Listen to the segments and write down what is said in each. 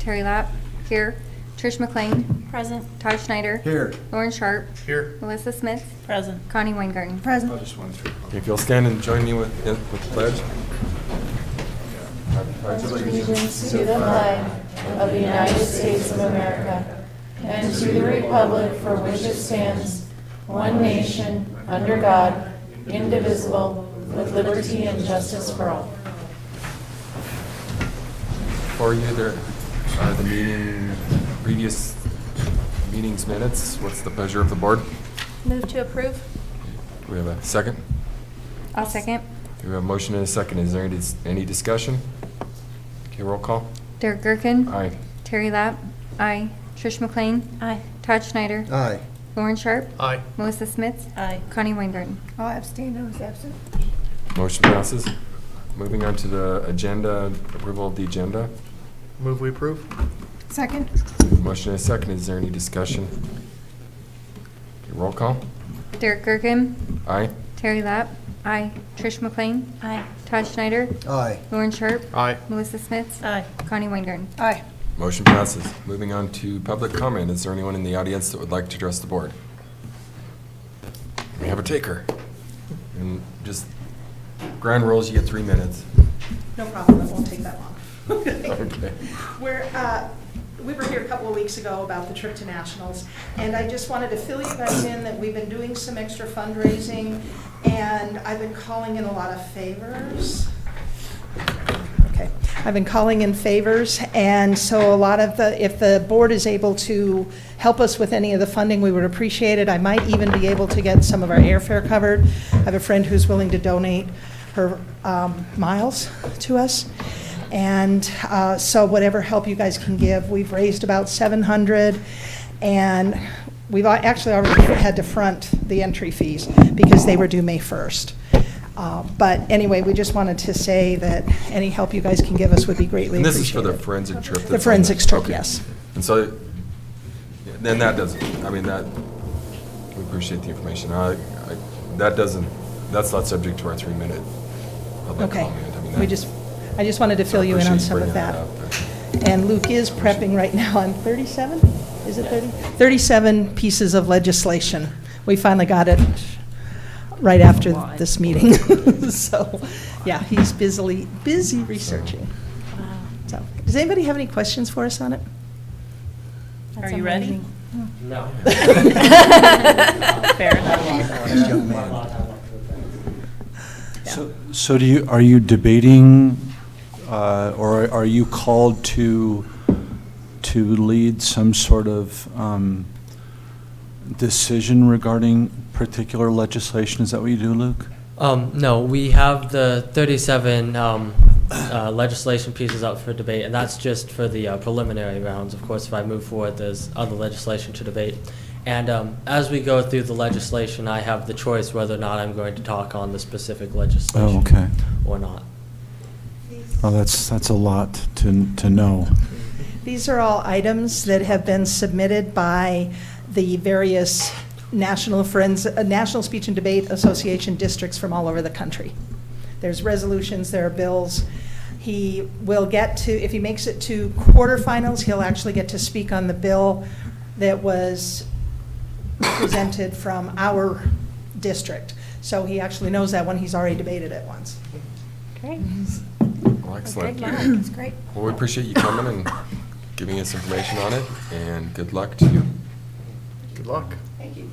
Terry Lapp. Here. Trish McLean. Present. Todd Schneider. Here. Lauren Sharp. Here. Melissa Smith. Present. Connie Weingarten. Present. I just wanted to. Okay, if you'll stand and join me with the pledge. Allegiance to the flag of the United States of America and to the republic for which it stands, one nation, under God, indivisible, with liberty and justice for all. For you, there are the previous meeting's minutes. What's the pleasure of the board? Move to approve. Do we have a second? I'll second. Do we have a motion and a second? Is there any discussion? Okay, roll call. Derek Gerken. Aye. Terry Lapp. Aye. Trish McLean. Aye. Todd Schneider. Aye. Lauren Sharp. Aye. Melissa Smith. Aye. Connie Weingarten. I'll abstain. I was absent. Motion passes. Moving on to the agenda, approval of the agenda. Move we approve? Second. Motion and a second. Is there any discussion? Okay, roll call. Derek Gerken. Aye. Terry Lapp. Aye. Trish McLean. Aye. Todd Schneider. Aye. Lauren Sharp. Aye. Melissa Smith. Aye. Connie Weingarten. Aye. Motion passes. Moving on to public comment. Is there anyone in the audience that would like to address the board? We have a taker. And just ground rules, you get 3 minutes. No problem, it won't take that long. Okay. We were here a couple of weeks ago about the trip to nationals, and I just wanted to fill you guys in that we've been doing some extra fundraising, and I've been calling in a lot of favors. Okay, I've been calling in favors, and so a lot of if the board is able to help us with any of the funding, we would appreciate it. I might even be able to get some of our airfare covered. I have a friend who's willing to donate her miles to us. And so whatever help you guys can give, we've raised about $700, and we've actually already had to front the entry fees because they were due May 1st. But anyway, we just wanted to say that any help you guys can give us would be greatly And this appreciated. is for the forensic trip? The forensics trip, yes. And so, then that doesn't, I mean, that, we appreciate the information. That's not subject to our 3-minute public Okay. comment. I mean, I just wanted to fill you in on some of that. And Luke is prepping right now on 37, is it 30? 37 pieces of legislation. We finally got it right after this meeting. So, yeah, he's busy researching. So, does anybody have any questions for us on it? Are you ready? No. Fair enough. Young man. So are you debating, or are you called to lead some sort of decision regarding particular legislation? Is that what you do, Luke? No, we have the 37 legislation pieces up for debate, and that's just for the preliminary rounds. Of course, if I move forward, there's other legislation to debate. And as we go through the legislation, I have the choice whether or not I'm going to talk on the specific legislation or not. Oh, that's a lot to know. These are all items that have been submitted by the various National Speech and Debate Association districts from all over the country. There's resolutions, there are bills. He will get to, if he makes it to quarterfinals, he'll actually get to speak on the bill that was presented from our district. So he actually knows that one. He's already debated it once. Great. Well, excellent. That's great. Well, we appreciate you coming and giving us information on it, and good luck to you. Good luck. Thank you.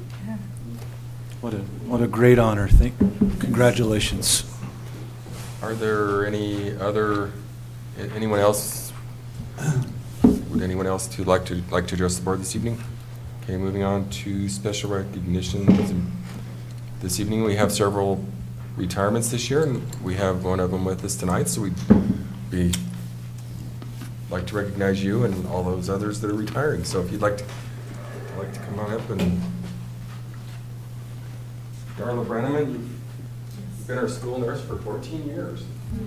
What a great honor. Congratulations. Are there anyone else? Would anyone else who'd like to address the board this evening? Okay, moving on to special recognitions. This evening we have several retirements this year, and we have one of them with us tonight, so we'd like to recognize you and all those others that are retiring. So if you'd like to come on up. And Darla Brenneman, you've been our school nurse for 14 years.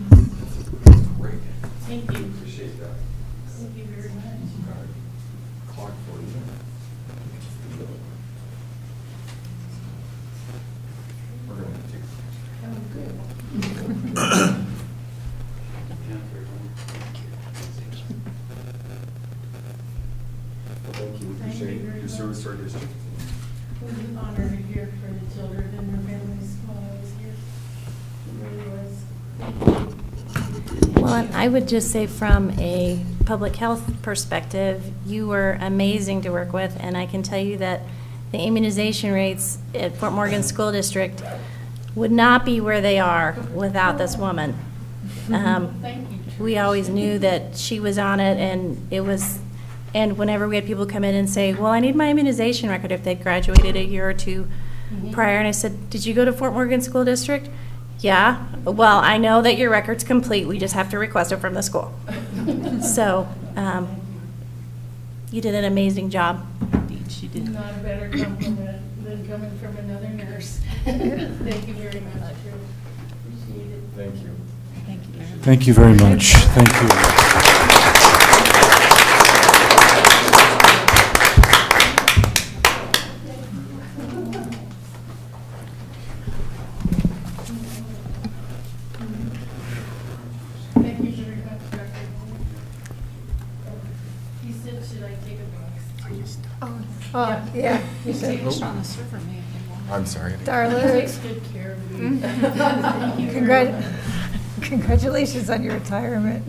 That's great. Thank you. Appreciate that. Thank you very much. Clock for you. We're going to take. appreciate your service to our district. It was an honor to hear from the children and their families while I was here. It really was. Well, and I would just say from a public health perspective, you were amazing to work with, and I can tell you that the immunization rates at Fort Morgan School District would not be where they are without this woman. Thank you. We always knew that she was on it, and and whenever we had people come in and say, well, I need my immunization record if they'd graduated a year or two prior, and I said, did you go to Fort Morgan School District? Yeah. Well, I know that your record's complete. We just have to request it from the school. So you did an amazing job. She did. Not a better compliment than coming from another nurse. Thank you very much. I appreciate it. Thank you. Thank you very much. Thank you. Thank you very much, Dr. He said, should I take a box? Yeah. You said, I'm sorry. he Darla, takes good care of me. Thank you very much. congratulations on your retirement.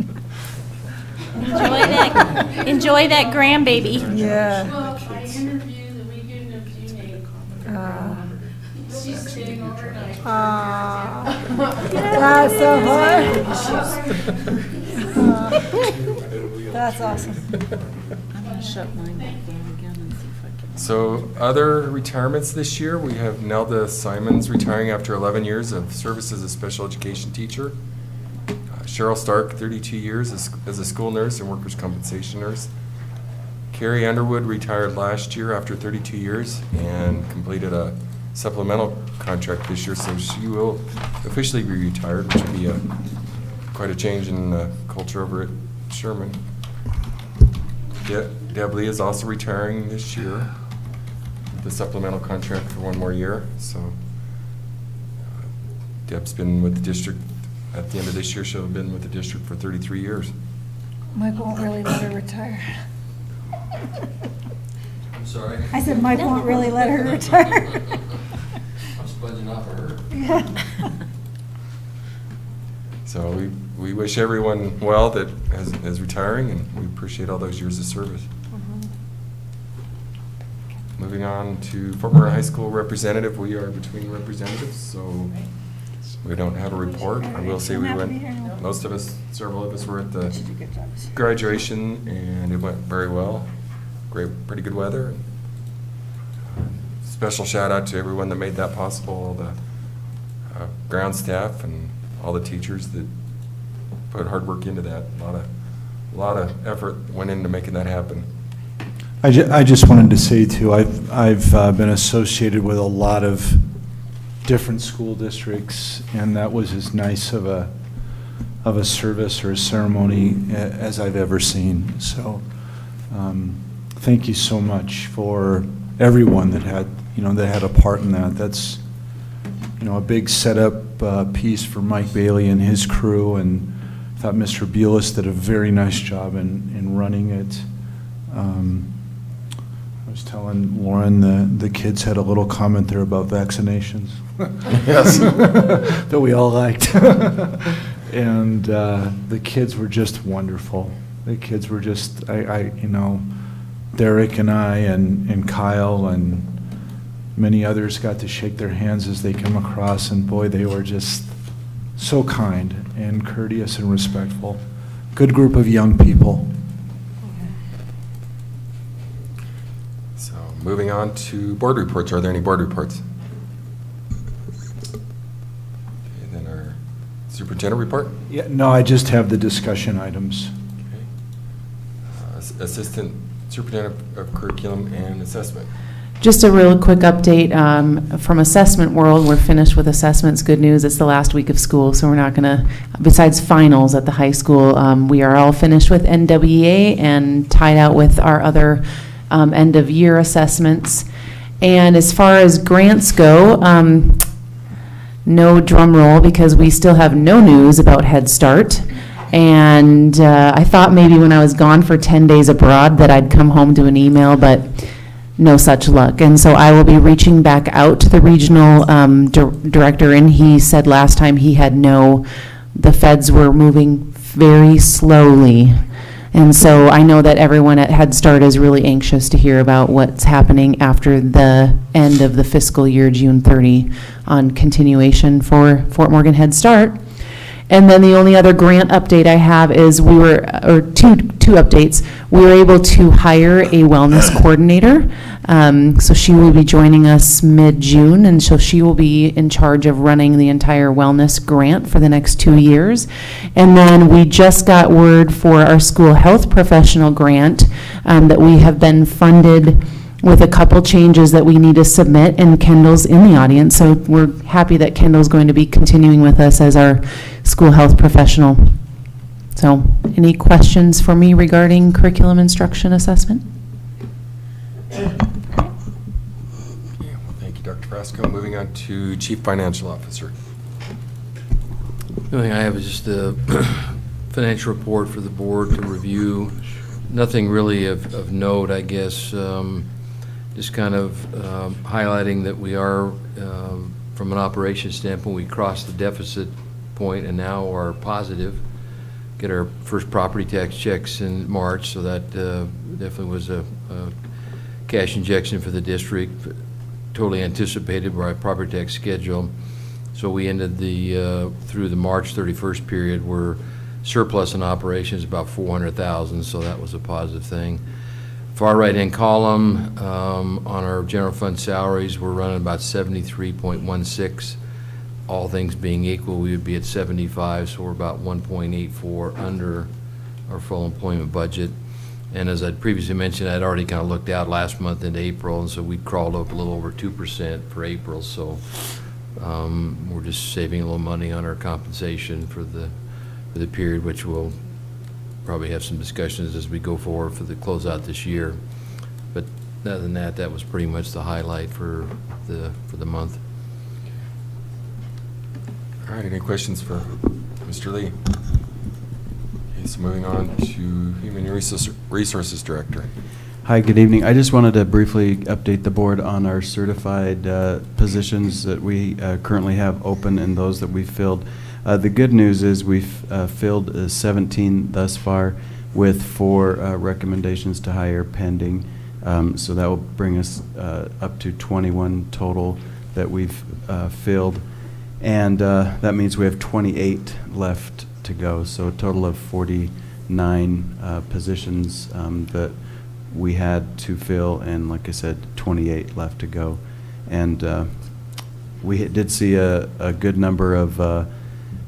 Enjoy that grandbaby. Yeah. Well, I interviewed the weekend of June 8th. She's staying overnight. That's so hard. That's awesome. So other retirements this year, we have Nelda Simons retiring after 11 years of service as a special education teacher. Cheryl Stark, 32 years as a school nurse and workers' compensation nurse. Carrie Underwood retired last year after 32 years and completed a supplemental contract this year, so she will officially be retired, which will be quite a change in culture over at Sherman. Deb Lee is also retiring this year, the supplemental contract for one more year. So Deb's been with the district, at the end of this year, she'll have been with the district for 33 years. Mike won't really let her retire. I'm sorry? I said Mike won't really let her retire. I'm sponging off of her. Yeah. So we wish everyone well that is retiring, and we appreciate all those years of service. Moving on to Fort Morgan High School representative, we are between representatives, so we don't have a report. I will say we went, most of us, several of us were at the graduation, and it went very well. Pretty good weather. Special shout out to everyone that made that possible, all the ground staff and all the teachers that put hard work into that. A lot of effort went into making that happen. I just wanted to say too, I've been associated with a lot of different school districts, and that was as nice of a service or a ceremony as I've ever seen. So thank you so much for everyone that had a part in that. That's a big setup piece for Mike Bailey and his crew, and I thought Mr. Bulis did a very nice job in running it. I was telling Lauren the kids had a little comment there about vaccinations. Yes. That we all liked. And the kids were just wonderful. The kids were just, Derek and I and Kyle and many others got to shake their hands as they come across, and boy, they were just so kind and courteous and respectful. Good group of young people. So moving on to board reports. Are there any board reports? Okay, then our superintendent report. Yeah, no, I just have the discussion items. Okay. Assistant Superintendent of Curriculum and Assessment. Just a real quick update from assessment world. We're finished with assessments. Good news, it's the last week of school, so we're not going to, besides finals at the high school, we are all finished with NWEA and tied out with our other end of year assessments. And as far as grants go, no drum roll, because we still have no news about Head Start. And I thought maybe when I was gone for 10 days abroad that I'd come home to an email, but no such luck. And so I will be reaching back out to the regional director, and he said last time the feds were moving very slowly. And so I know that everyone at Head Start is really anxious to hear about what's happening after the end of the fiscal year, June 30, on continuation for Fort Morgan Head Start. And then the only other grant update I have is two updates. We were able to hire a wellness coordinator. So she will be joining us mid-June, and so she will be in charge of running the entire wellness grant for the next 2 years. And then we just got word for our school health professional grant that we have been funded with a couple changes that we need to submit, and Kendall's in the audience, so we're happy that Kendall's going to be continuing with us as our school health professional. So, any questions for me regarding curriculum instruction assessment? Yeah, well, thank you, Dr. Frasco. Moving on to Chief Financial Officer. The only thing I have is just the financial report for the board to review. Nothing really of note, I guess. Just kind of highlighting that we are, from an operations standpoint, we crossed the deficit point and now are positive. Get our first property tax checks in March, so that definitely was a cash injection for the district, totally anticipated by our property tax schedule. So we ended through the March 31st period, we're surplus in operations about 400,000, so that was a positive thing. Far right-hand column, on our general fund salaries, we're running about 73.16. All things being equal, we would be at 75, so we're about 1.84 under our full employment budget. And as I'd previously mentioned, I'd already kind of looked out last month into April, and so we crawled up a little over 2% for April. So we're just saving a little money on our compensation for the period, which we'll probably have some discussions as we go forward for the closeout this year. But other than that, that was pretty much the highlight for the month. All right, any questions for Mr. Lee? Okay, so moving on to Human Resources Director. Hi, good evening. I just wanted to briefly update the board on our certified positions that we currently have open and those that we've filled. The good news is we've filled 17 thus far, with 4 recommendations to hire pending. So that will bring us up to 21 total that we've filled. And that means we have 28 left to go. So a total of 49 positions that we had to fill, and like I said, 28 left to go. And we did see a good number of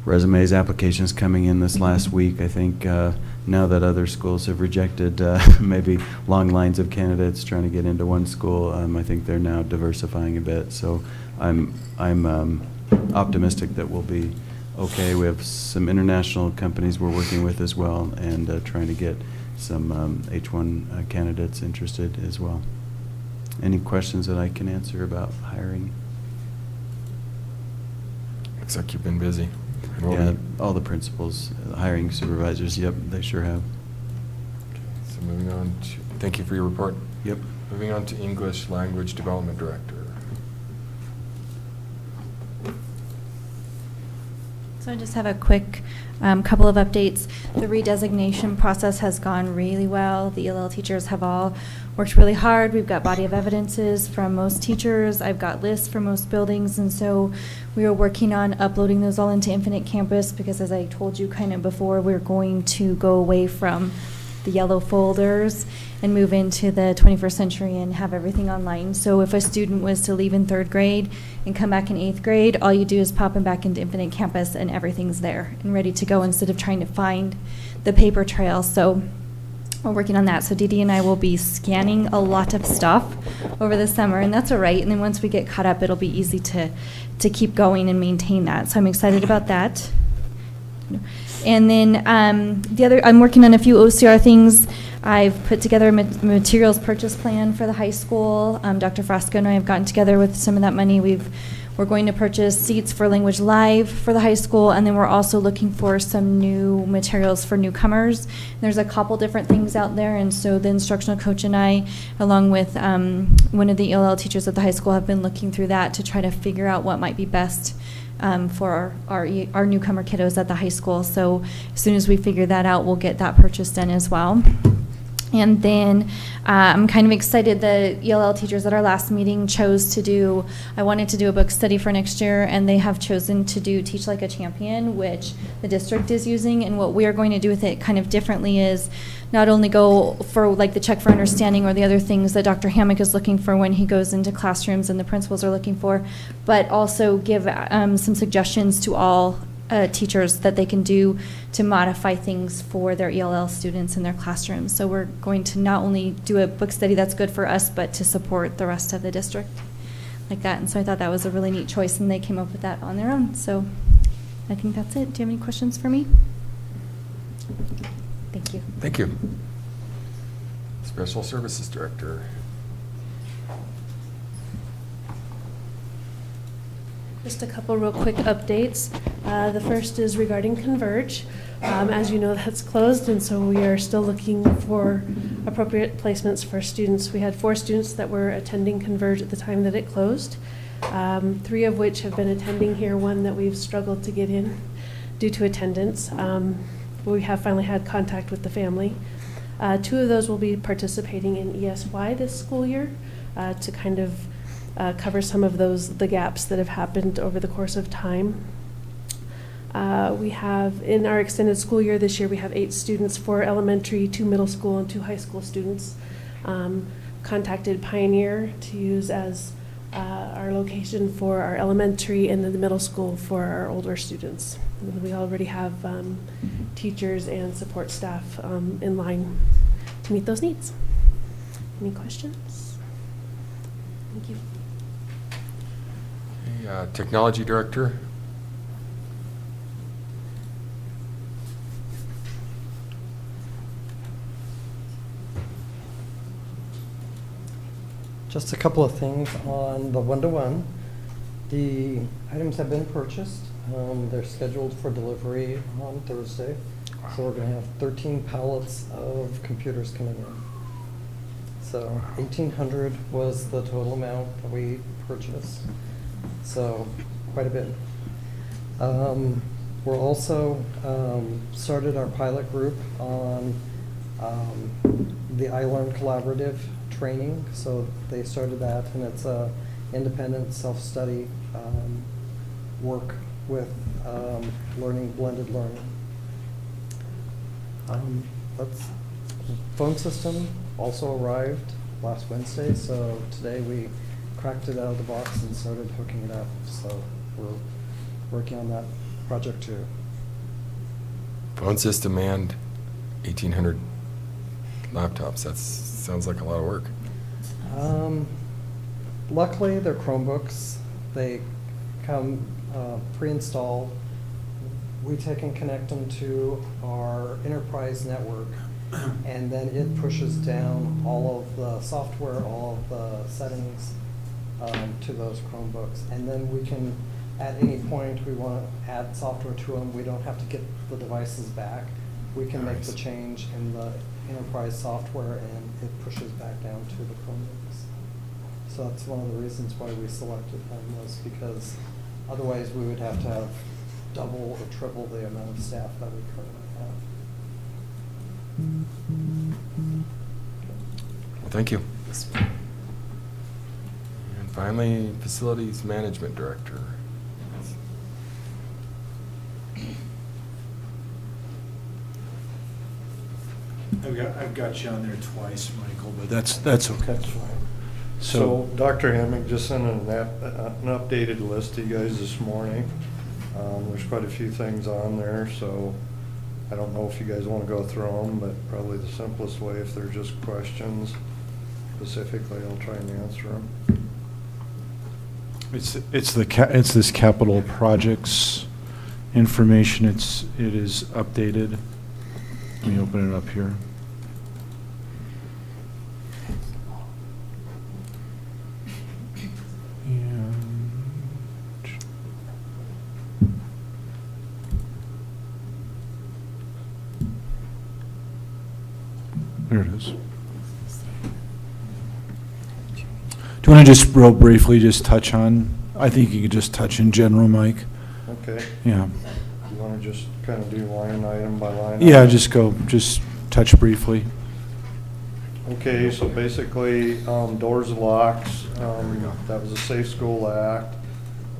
resumes, applications coming in this last week. I think now that other schools have rejected maybe long lines of candidates trying to get into one school, I think they're now diversifying a bit. So I'm optimistic that we'll be okay. We have some international companies we're working with as well, and trying to get some H1 candidates interested as well. Any questions that I can answer about hiring? Looks like you've been busy. Yeah, all the principals, hiring supervisors, yep, they sure have. Okay, so moving on to, thank you for your report. Yep. Moving on to English Language Development Director. So I just have a quick couple of updates. The redesignation process has gone really well. The ELL teachers have all worked really hard. We've got body of evidences from most teachers. I've got lists for most buildings, and so we are working on uploading those all into Infinite Campus, because as I told you kind of before, we're going to go away from the yellow folders and move into the 21st century and have everything online. So if a student was to leave in 3rd grade and come back in 8th grade, all you do is pop them back into Infinite Campus and everything's there and ready to go, instead of trying to find the paper trail. So we're working on that. So Dee Dee and I will be scanning a lot of stuff over the summer, and that's all right. And then once we get caught up, it'll be easy to keep going and maintain that. So I'm excited about that. And then I'm working on a few OCR things. I've put together a materials purchase plan for the high school. Dr. Frasco and I have gotten together with some of that money. We're We're going to purchase seats for Language Live for the high school, and then we're also looking for some new materials for newcomers. There's a couple different things out there, and so the instructional coach and I, along with one of the ELL teachers at the high school, have been looking through that to try to figure out what might be best for our newcomer kiddos at the high school. So as soon as we figure that out, we'll get that purchased in as well. And then I'm kind of excited the ELL teachers at our last meeting chose to do, I wanted to do a book study for next year, and they have chosen to do Teach Like a Champion, which the district is using. And what we are going to do with it kind of differently is not only go for like the check for understanding or the other things that Dr. Hammock is looking for when he goes into classrooms and the principals are looking for, but also give some suggestions to all teachers that they can do to modify things for their ELL students in their classrooms. So we're going to not only do a book study that's good for us, but to support the rest of the district like that. And so I thought that was a really neat choice, and they came up with that on their own. So I think that's it. Do you have any questions for me? Thank you. Thank you. Special Services Director. Just a couple real quick updates. The first is regarding Converge. As you know, that's closed, and so we are still looking for appropriate placements for students. We had 4 students that were attending Converge at the time that it closed, 3 of which have been attending here, 1 that we've struggled to get in due to attendance. We have finally had contact with the family. 2 of those will be participating in ESY this school year to kind of cover some of the gaps that have happened over the course of time. We have, in our extended school year this year, we have 8 students, 4 elementary, 2 middle school, and 2 high school students. Contacted Pioneer to use as our location for our elementary, and then the middle school for our older students. And we already have teachers and support staff in line to meet those needs. Any questions? Thank you. Technology Director. Just a couple of things on the one-to-one. The items have been purchased. They're scheduled for delivery on Thursday. So we're going to have 13 pallets of computers coming in. So 1,800 was the total amount that we purchased. So quite a bit. We're also started our pilot group on the iLearn collaborative training. So they started that, and it's a independent self-study work with blended learning. That's phone system also arrived last Wednesday, so today we cracked it out of the box and started hooking it up. So we're working on that project too. Phone system and 1,800 laptops. That sounds like a lot of work. Luckily, they're Chromebooks. They come pre-installed. We take and connect them to our enterprise network, and then it pushes down all of the software, all of the settings to those Chromebooks. And then we can, at any point, we want to add software to them. We don't have to get the devices back. We can make the change in the enterprise software, and it pushes back down to the Chromebooks. So that's one of the reasons why we selected them, was because otherwise we would have to have double or triple the amount of staff that we currently have. Well, thank you. And finally, Facilities Management Director. I've got you on there twice, Michael, but that's okay. That's fine. So Dr. Hammock just sent an updated list to you guys this morning. There's quite a few things on there, so I don't know if you guys want to go through them, but probably the simplest way, if they're just questions specifically, I'll try and answer them. It's this capital projects information. It is updated. Let me open it up here. Here it is. Do you want to just real briefly just touch on, I think you could just touch in general, Mike. Okay. Yeah. You want to just kind of do line item by line? Yeah, item? just touch briefly. Okay, so basically, doors and locks, that was a Safe School Act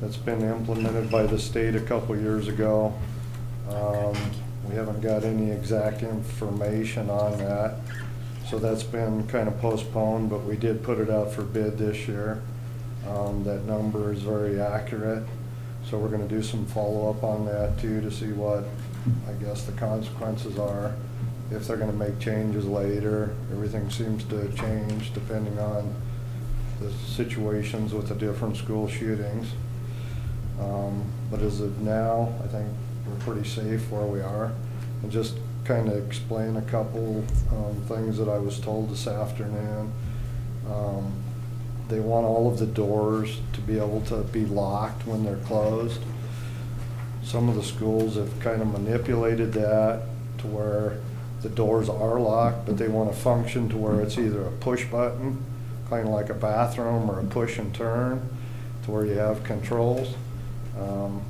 that's been implemented by the state a couple years ago. We haven't got any exact information on that, so that's been kind of postponed, but we did put it out for bid this year. That number is very accurate, so we're going to do some follow-up on that too to see what, I guess, the consequences are. If they're going to make changes later. Everything seems to change depending on the situations with the different school shootings. But as of now, I think we're pretty safe where we are. And just kind of explain a couple things that I was told this afternoon. They want all of the doors to be able to be locked when they're closed. Some of the schools have kind of manipulated that to where the doors are locked, but they want to function to where it's either a push button, kind of like a bathroom, or a push and turn, to where you have controls.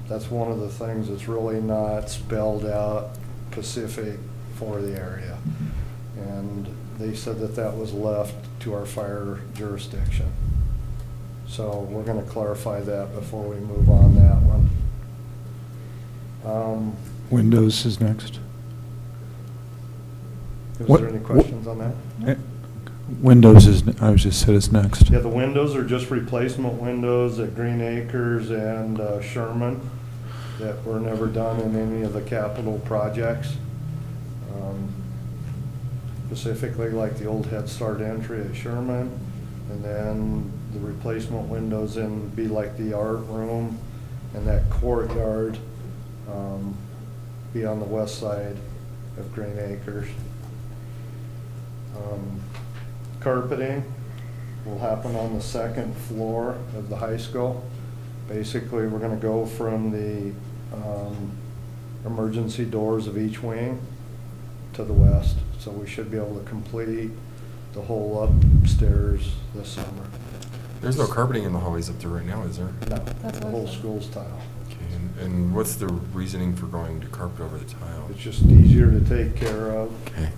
That's one of the things that's really not spelled out specific for the area. And they said that that was left to our fire jurisdiction. So we're going to clarify that before we move on that one. Windows is next. Was there any questions on that? Windows is, I was just said is next. Yeah, the windows are just replacement windows at Green Acres and Sherman that were never done in any of the capital projects. Specifically like the old Head Start entry at Sherman, and then the replacement windows in be like the art room and that courtyard be on the west side of Green Acres. Carpeting will happen on the second floor of the high school. Basically, we're going to go from the emergency doors of each wing to the west. So we should be able to complete the whole upstairs this summer. There's no carpeting in the hallways up there right now, is there? No, the whole school's tile. Okay, and what's the reasoning for going to carpet over the tile? It's just easier to take care of. Okay.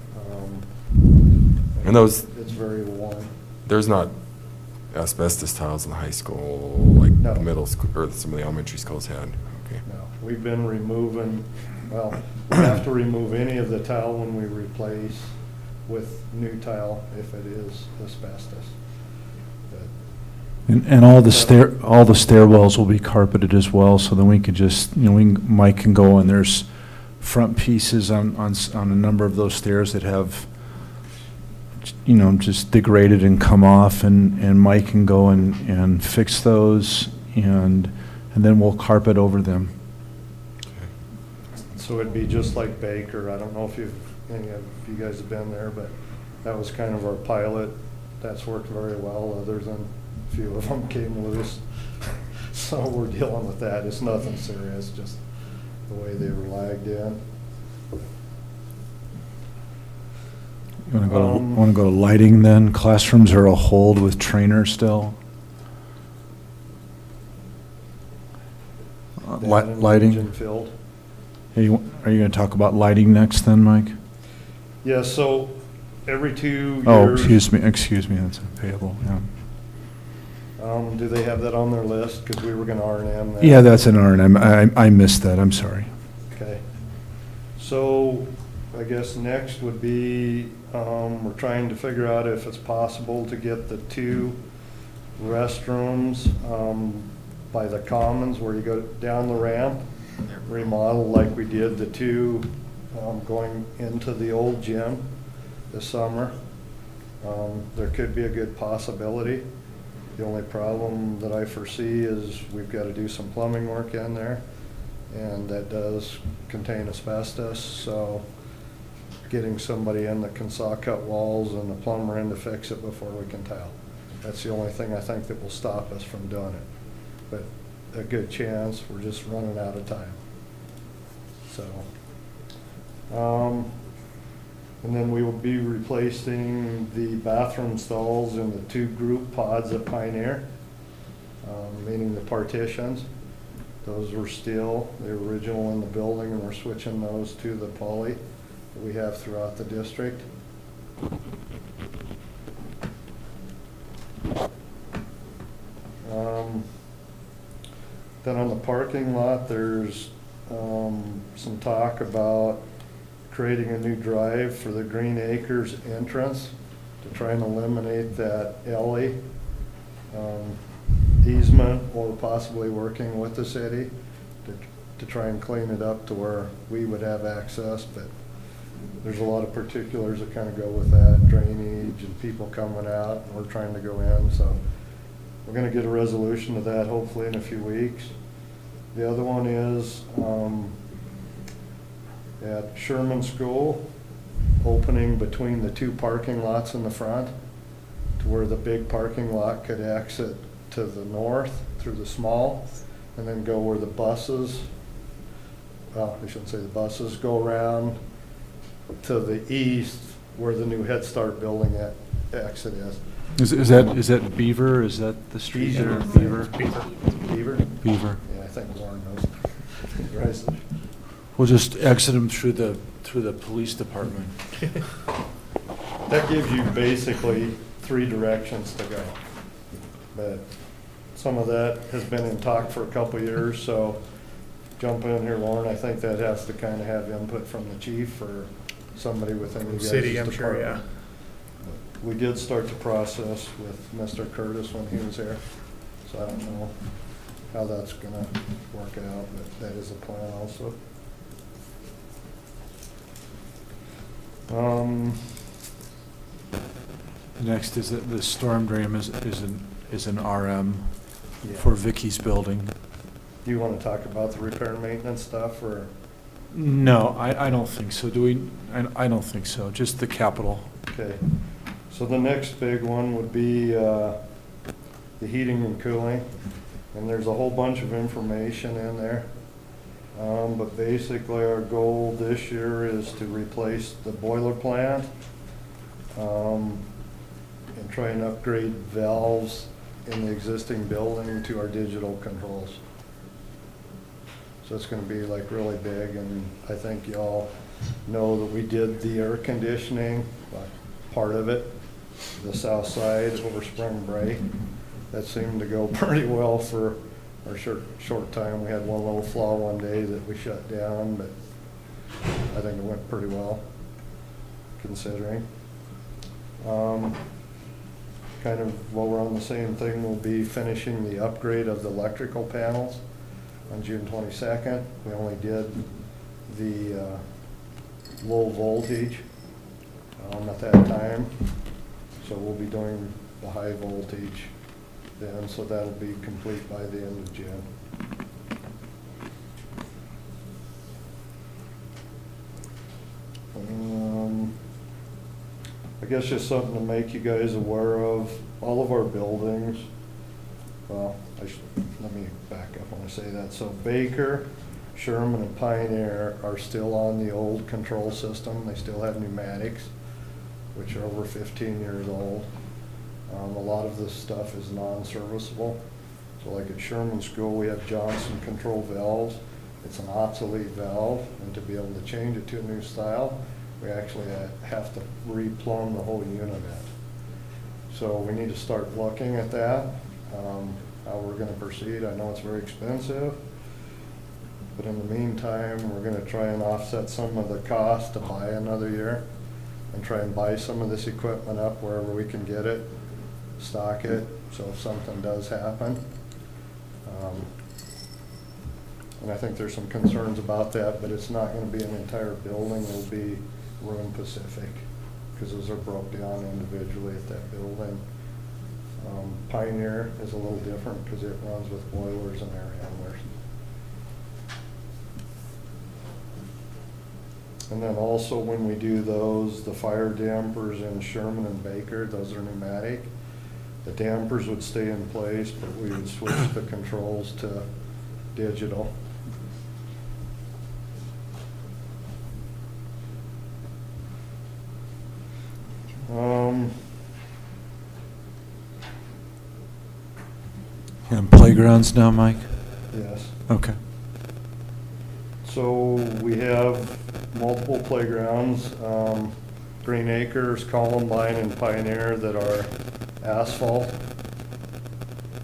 And those, it's very warm. There's not asbestos tiles in the high school like No. the middle school or some of the elementary schools had. Okay. No, we've been removing, well, we have to remove any of the tile when we replace with new tile if it is asbestos. And all the stairwells will be carpeted as well, so then we could just, Mike can go and there's front pieces on a number of those stairs that have, just degraded and come off, and Mike can go and fix those, and then we'll carpet over them. So it'd be just like Baker. I don't know if any of you guys have been there, but that was kind of our pilot. That's worked very well, other than a few of them came loose. So we're dealing with that. It's nothing serious, just the way they were lagged in. You want to go to lighting then? Classrooms are a hold with trainers still. Lighting. Engine filled. Are you going to talk about lighting next then, Mike? Yeah, so every 2 years. Oh, excuse me, that's payable, yeah. Do they have that on their list? Because we were going to R&M that. Yeah, that's an R&M. I missed that, I'm sorry. Okay. So I guess next would be, we're trying to figure out if it's possible to get the 2 restrooms by the commons where you go down the ramp, remodel like we did the 2 going into the old gym this summer. There could be a good possibility. The only problem that I foresee is we've got to do some plumbing work in there, and that does contain asbestos, so getting somebody in that can saw cut walls and the plumber in to fix it before we can tile. That's the only thing I think that will stop us from doing it. But a good chance, we're just running out of time. So, And then we will be replacing the bathroom stalls in the 2 group pods at Pioneer, meaning the partitions. Those were steel, they were original in the building, and we're switching those to the poly that we have throughout the district. Then on the parking lot, there's some talk about creating a new drive for the Green Acres entrance to try and eliminate that alley easement, or possibly working with the city to try and clean it up to where we would have access. But there's a lot of particulars that kind of go with that, drainage and people coming out, and we're trying to go in. So we're going to get a resolution to that hopefully in a few weeks. The other one is at Sherman School, opening between the 2 parking lots in the front to where the big parking lot could exit to the north through the small, and then go where the buses, well, I shouldn't say the buses, go around to the east where the new Head Start building exit is. Is that Beaver? Is that the street? Beaver. Beaver? Beaver? Beaver. Yeah, I think Warren knows. Right. We'll just exit them through the police department. That gives you basically 3 directions to go. But some of that has been in talk for a couple of years, so jump in here, Warren. I think that has to kind of have input from the chief or somebody within the City, I'm sure, yeah. department. We did start the process with Mr. Curtis when he was here, so I don't know how that's gonna work out, but that is a plan also. Next is that the storm drain is an RM Yeah. for Vicky's building. Do you want to talk about the repair and maintenance stuff, or? No, I don't think so. Do we? I don't think so. Just the capital. Okay. So the next big one would be the heating and cooling. And there's a whole bunch of information in there. But basically our goal this year is to replace the boiler plant and try and upgrade valves in the existing building to our digital controls. So it's going to be like really big, and I think y'all know that we did the air conditioning, part of it, the south side over spring break. That seemed to go pretty well for our short time. We had one little flaw one day that we shut down, but I think it went pretty well, considering. Kind of while we're on the same thing, we'll be finishing the upgrade of the electrical panels on June 22nd. We only did the low voltage at that time, so we'll be doing the high voltage then, so that'll be complete by the end of June. I guess just something to make you guys aware of, all of our buildings, well, let me back up when I say that. So Baker, Sherman, and Pioneer are still on the old control system. They still have pneumatics, which are over 15 years old. A lot of this stuff is non-serviceable. So like at Sherman School, we have Johnson control valves. It's an obsolete valve, and to be able to change it to a new style, we actually have to replumb the whole unit. So we need to start looking at that, how we're going to proceed. I know it's very expensive, but in the meantime, we're going to try and offset some of the cost to buy another year and try and buy some of this equipment up wherever we can get it, stock it, so if something does happen. And I think there's some concerns about that, but it's not going to be an entire building. It'll be room specific, because those are broke down individually at that building. Pioneer is a little different because it runs with boilers and air handlers. And then also when we do those, the fire dampers in Sherman and Baker, those are pneumatic. The dampers would stay in place, but we would switch the controls to digital. And playgrounds now, Mike? Yes. Okay. So we have multiple playgrounds, Green Acres, Columbine, and Pioneer that are asphalt.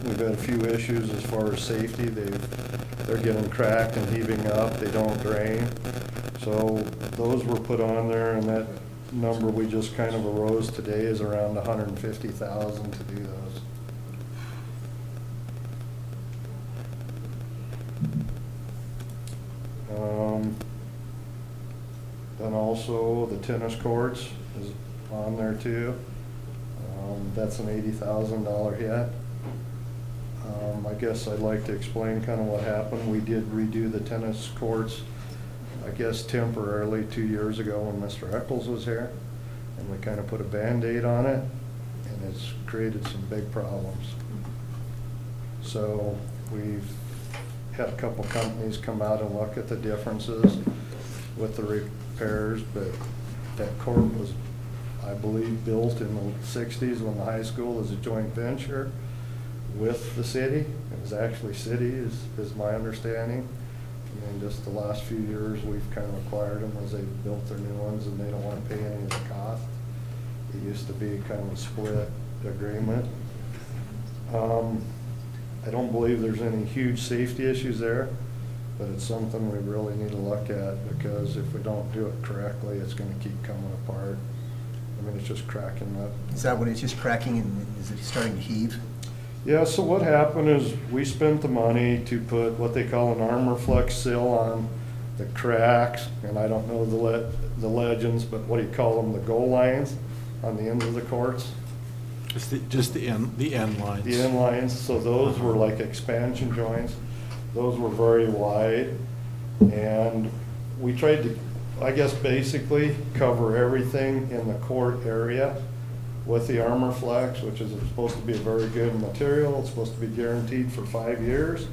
We've had a few issues as far as safety. They're getting cracked and heaving up. They don't drain. So those were put on there, and that number we just kind of arose today is around 150,000 to do those. Then also the tennis courts is on there too. That's an $80,000 hit. I guess I'd like to explain kind of what happened. We did redo the tennis courts, I guess temporarily 2 years ago when Mr. Eccles was here. And we kind of put a Band-Aid on it, and it's created some big problems. So we've had a couple companies come out and look at the differences with the repairs, but that court was, I believe, built in the 60s when the high school was a joint venture with the city. It was actually city, is my understanding. And just the last few years, we've kind of acquired them as they've built their new ones, and they don't want to pay any of the cost. It used to be kind of a split agreement. I don't believe there's any huge safety issues there, but it's something we really need to look at, because if we don't do it correctly, it's going to keep coming apart. I mean, it's just cracking up. Is that when it's just cracking and is it starting to heave? Yeah, so what happened is we spent the money to put what they call an armor flex seal on the cracks, and I don't know the legends, but what do you call them, the goal lines on the ends of the courts? Just the end lines. The end lines, so those were like expansion joints. Those were very wide, and we tried to, I guess, basically cover everything in the court area with the armor flex, which is supposed to be a very good material. It's supposed to be guaranteed for 5 years.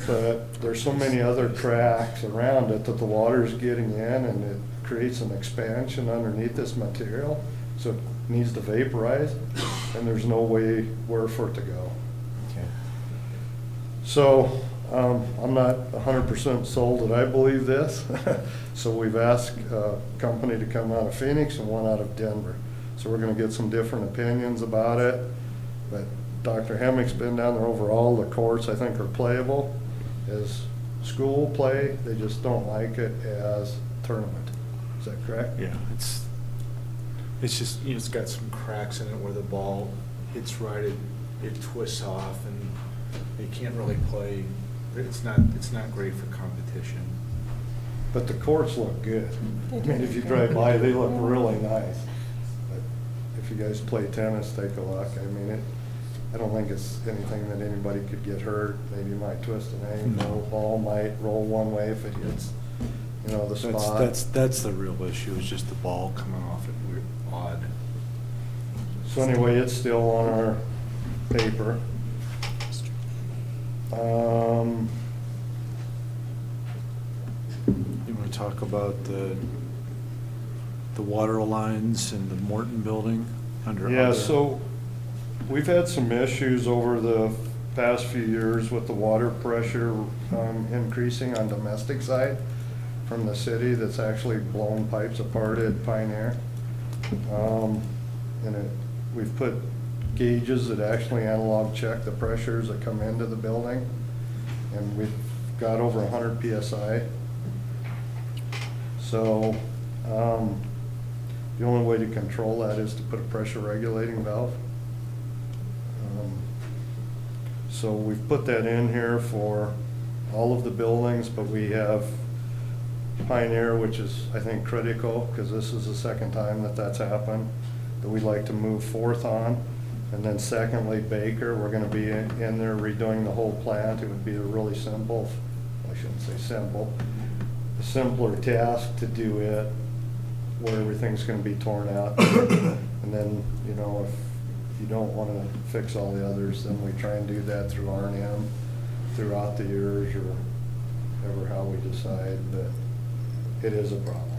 But there's so many other cracks around it that the water's getting in, and it creates an expansion underneath this material. So it needs to vaporize, and there's no way where for it to go. Okay. So I'm not 100% sold that I believe this. So we've asked a company to come out of Phoenix and one out of Denver. So we're going to get some different opinions about it. But Dr. Hemmick's been down there. Overall, the courts, I think, are playable as school play. They just don't like it as tournament. Is that correct? Yeah, it's just, you know, it's got some cracks in it where the ball hits right, it twists off, and they can't really play. It's not great for competition. But the courts look good. They I do mean, if you look drive good. by, they look really nice. But if you guys play tennis, take a look. I mean, I don't think it's anything that anybody could get hurt. Maybe you might twist an ankle. The ball might roll one way if it hits, you know, the spot. That's the real issue, is just the ball coming off it weird, odd. So anyway, it's still on our paper. You want to talk about the water lines in the Morton building under? Yeah, other? so we've had some issues over the past few years with the water pressure increasing on domestic side from the city that's actually blown pipes apart at Pioneer. We've put gauges that actually analog check the pressures that come into the building, and we've got over 100 PSI. So the only way to control that is to put a pressure regulating valve. So we've put that in here for all of the buildings, but we have Pioneer, which is, I think, critical, because this is the second time that that's happened, that we'd like to move forth on. And then secondly, Baker, we're going to be in there redoing the whole plant. It would be a really simple, I shouldn't say simple, a simpler task to do it where everything's going to be torn out. And then, you know, if you don't want to fix all the others, then we try and do that through R&M throughout the years, or ever how we decide, but it is a problem.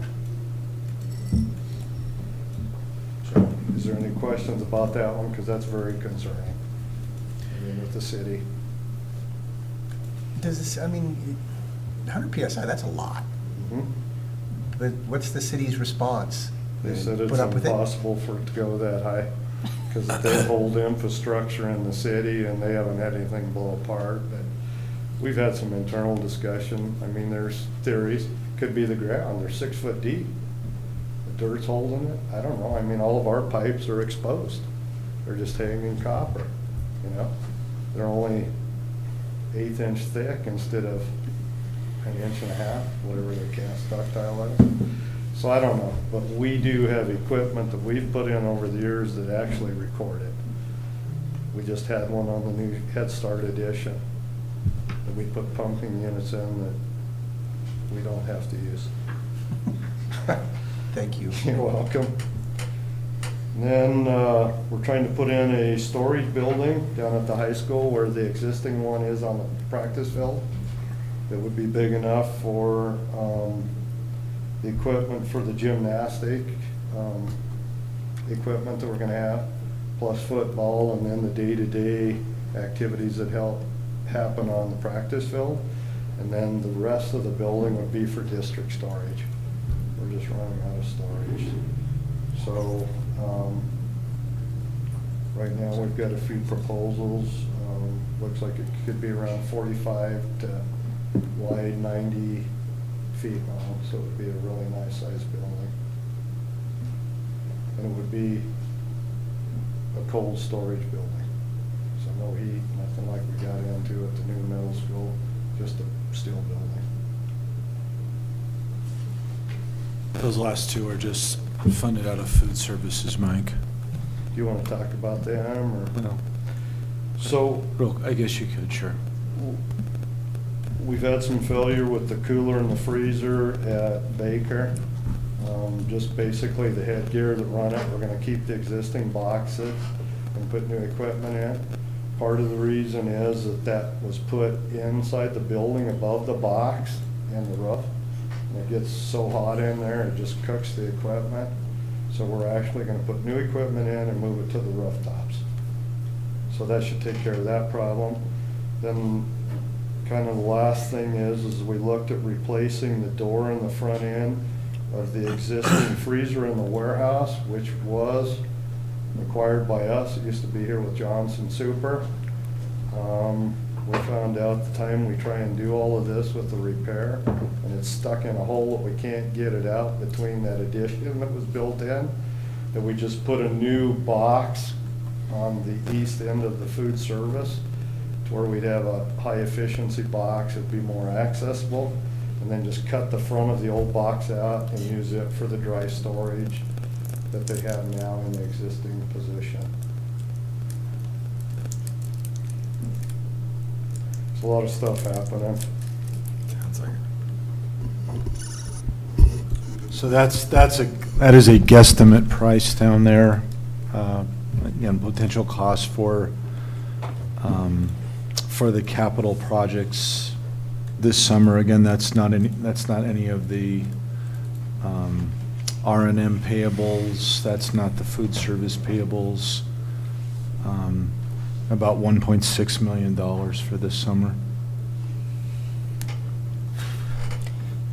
So, is there any questions about that one? Because that's very concerning, I mean, with the city. Does this, I mean, 100 PSI, that's a lot. Mhm. But what's the city's response? They said it's Put up with it? impossible for it to go that high, because they hold infrastructure in the city and they haven't had anything blow apart. But we've had some internal discussion. I mean, there's theories. Could be the ground. They're 6 foot deep. The dirt's holding it. I don't know. I mean, all of our pipes are exposed. They're just hanging copper, you know? They're only 1/8 inch thick instead of 1.5 inches, whatever the cast ductile is. So I don't know, but we do have equipment that we've put in over the years that actually record it. We just had one on the new Head Start edition that we put pumping units in that we don't have to use. Thank you. You're welcome. And then we're trying to put in a storage building down at the high school where the existing one is on the practice field. It would be big enough for the equipment for the gymnastic equipment that we're going to have, plus football, and then the day-to-day activities that help happen on the practice field. And then the rest of the building would be for district storage. We're just running out of storage. So right now we've got a few proposals. Looks like it could be around 45 to wide, 90 feet long, so it would be a really nice sized building. And it would be a cold storage building. So no heat, nothing like we got into at the new middle school, just a steel building. Those last two are just funded out of food services, Mike. Do you want to talk about them, or? No. So, I guess you could, sure. We've had some failure with the cooler and the freezer at Baker. Just basically the headgear that run it. We're going to keep the existing boxes and put new equipment in. Part of the reason is that that was put inside the building above the box and the roof. And it gets so hot in there, it just cooks the equipment. So we're actually going to put new equipment in and move it to the rooftops. So that should take care of that problem. Then kind of the last thing is we looked at replacing the door in the front end of the existing freezer in the warehouse, which was acquired by us. It used to be here with Johnson Super. We found out the time we try and do all of this with the repair, and it's stuck in a hole that we can't get it out between that addition that was built in, that we just put a new box on the east end of the food service to where we'd have a high efficiency box. It'd be more accessible, and then just cut the front of the old box out and use it for the dry storage that they have now in the existing position. There's a lot of stuff happening. Sounds like it. So that is a guesstimate price down there. Again, potential cost for the capital projects this summer. Again, that's not any of the R&M payables. That's not the food service payables. About $1.6 million for this summer.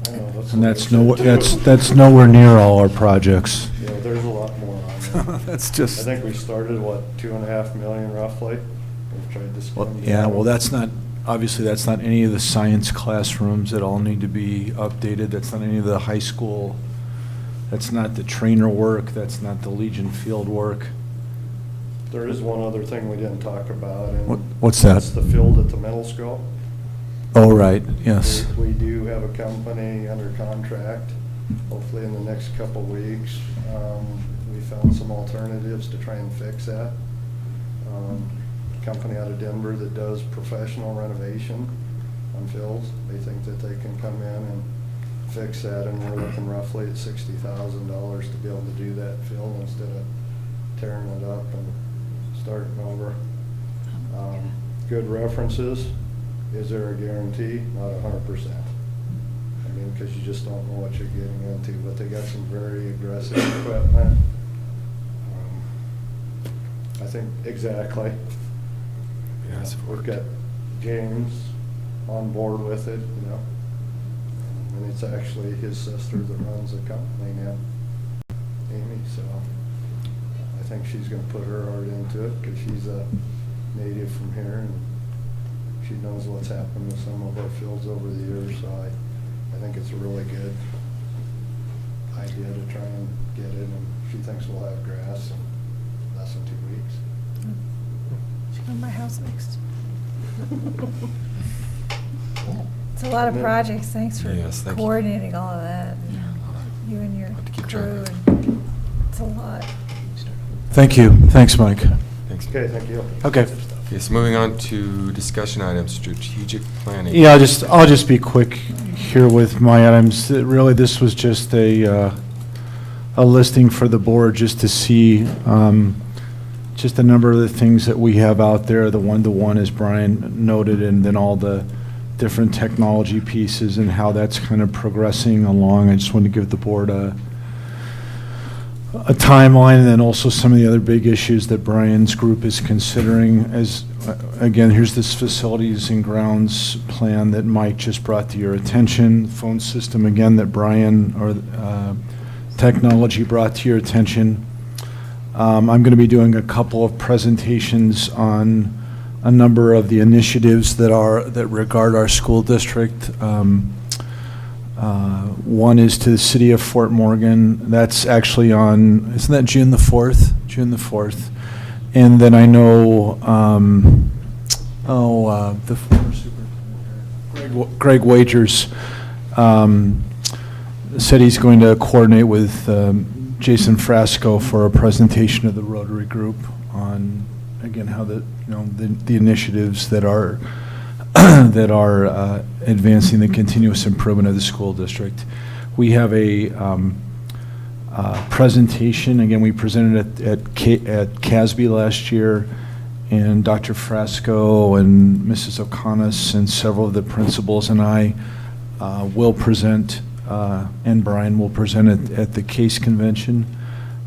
I know, And that's nowhere near all our projects. Yeah, there's a lot more on there. That's just. I think we started, what, 2.5 million roughly? We've tried to spend. Yeah, well, that's not, obviously, that's not any of the science classrooms that all need to be updated. That's not any of the high school. That's not the trainer work. That's not the Legion field work. There is one other thing we didn't talk about. And What's that? That's the field at the middle school. Oh, right, yes. We do have a company under contract, hopefully in the next couple weeks. We found some alternatives to try and fix that. Company out of Denver that does professional renovation on fields. They think that they can come in and fix that, and we're looking roughly at $60,000 to be able to do that field instead of tearing it up and starting over. Good references. Is there a guarantee? Not 100%. I mean, because you just don't know what you're getting into, but they got some very aggressive equipment. I think exactly. Yes. We've got James on board with it, you know. And it's actually his sister that runs the company now, Amy, so I think she's gonna put her heart into it, because she's a native from here, and she knows what's happened with some of our fields over the years, so I think it's a really good idea to try and get it, and she thinks we'll have grass in less than 2 weeks. Should come to my house next. It's a lot of projects. Thanks for Yes, thank you. coordinating all of that. You and your keep track crew. of And it's a lot. Thank you. Thanks, Mike. Thanks. Okay, thank you. Okay. Okay, so moving on to discussion items, strategic planning. Yeah, I'll just be quick here with my items. Really, this was just a listing for the board just to see just a number of the things that we have out there, the one-to-one, as Brian noted, and then all the different technology pieces and how that's kind of progressing along. I just wanted to give the board a timeline, and then also some of the other big issues that Brian's group is considering. As again, here's this facilities and grounds plan that Mike just brought to your attention. Phone system, again, that Brian, or technology, brought to your attention. I'm going to be doing a couple of presentations on a number of the initiatives that regard our school district. One is to the city of Fort Morgan. That's actually on, isn't that June the 4th? June the 4th. And then I know, the former superintendent, Greg Wagers, said he's going to coordinate with Jason Frasco for a presentation of the Rotary Group on, again, how the initiatives that are advancing the continuous improvement of the school district. We have a presentation. Again, we presented at CASB last year, and Dr. Frasco and Mrs. O'Connor and several of the principals and I will present, and Brian will present at the CASE convention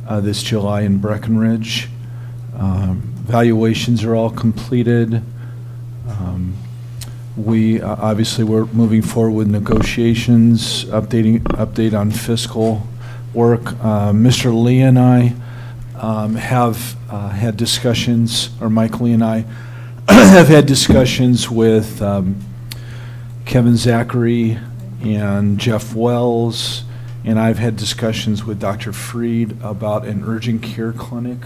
this July in Breckenridge. Valuations are all completed. We obviously we're moving forward with negotiations, update on fiscal work. Mr. Lee and I have had discussions, or Mike Lee and I have had discussions with Kevin Zachary and Jeff Wells, and I've had discussions with Dr. Freed about an urgent care clinic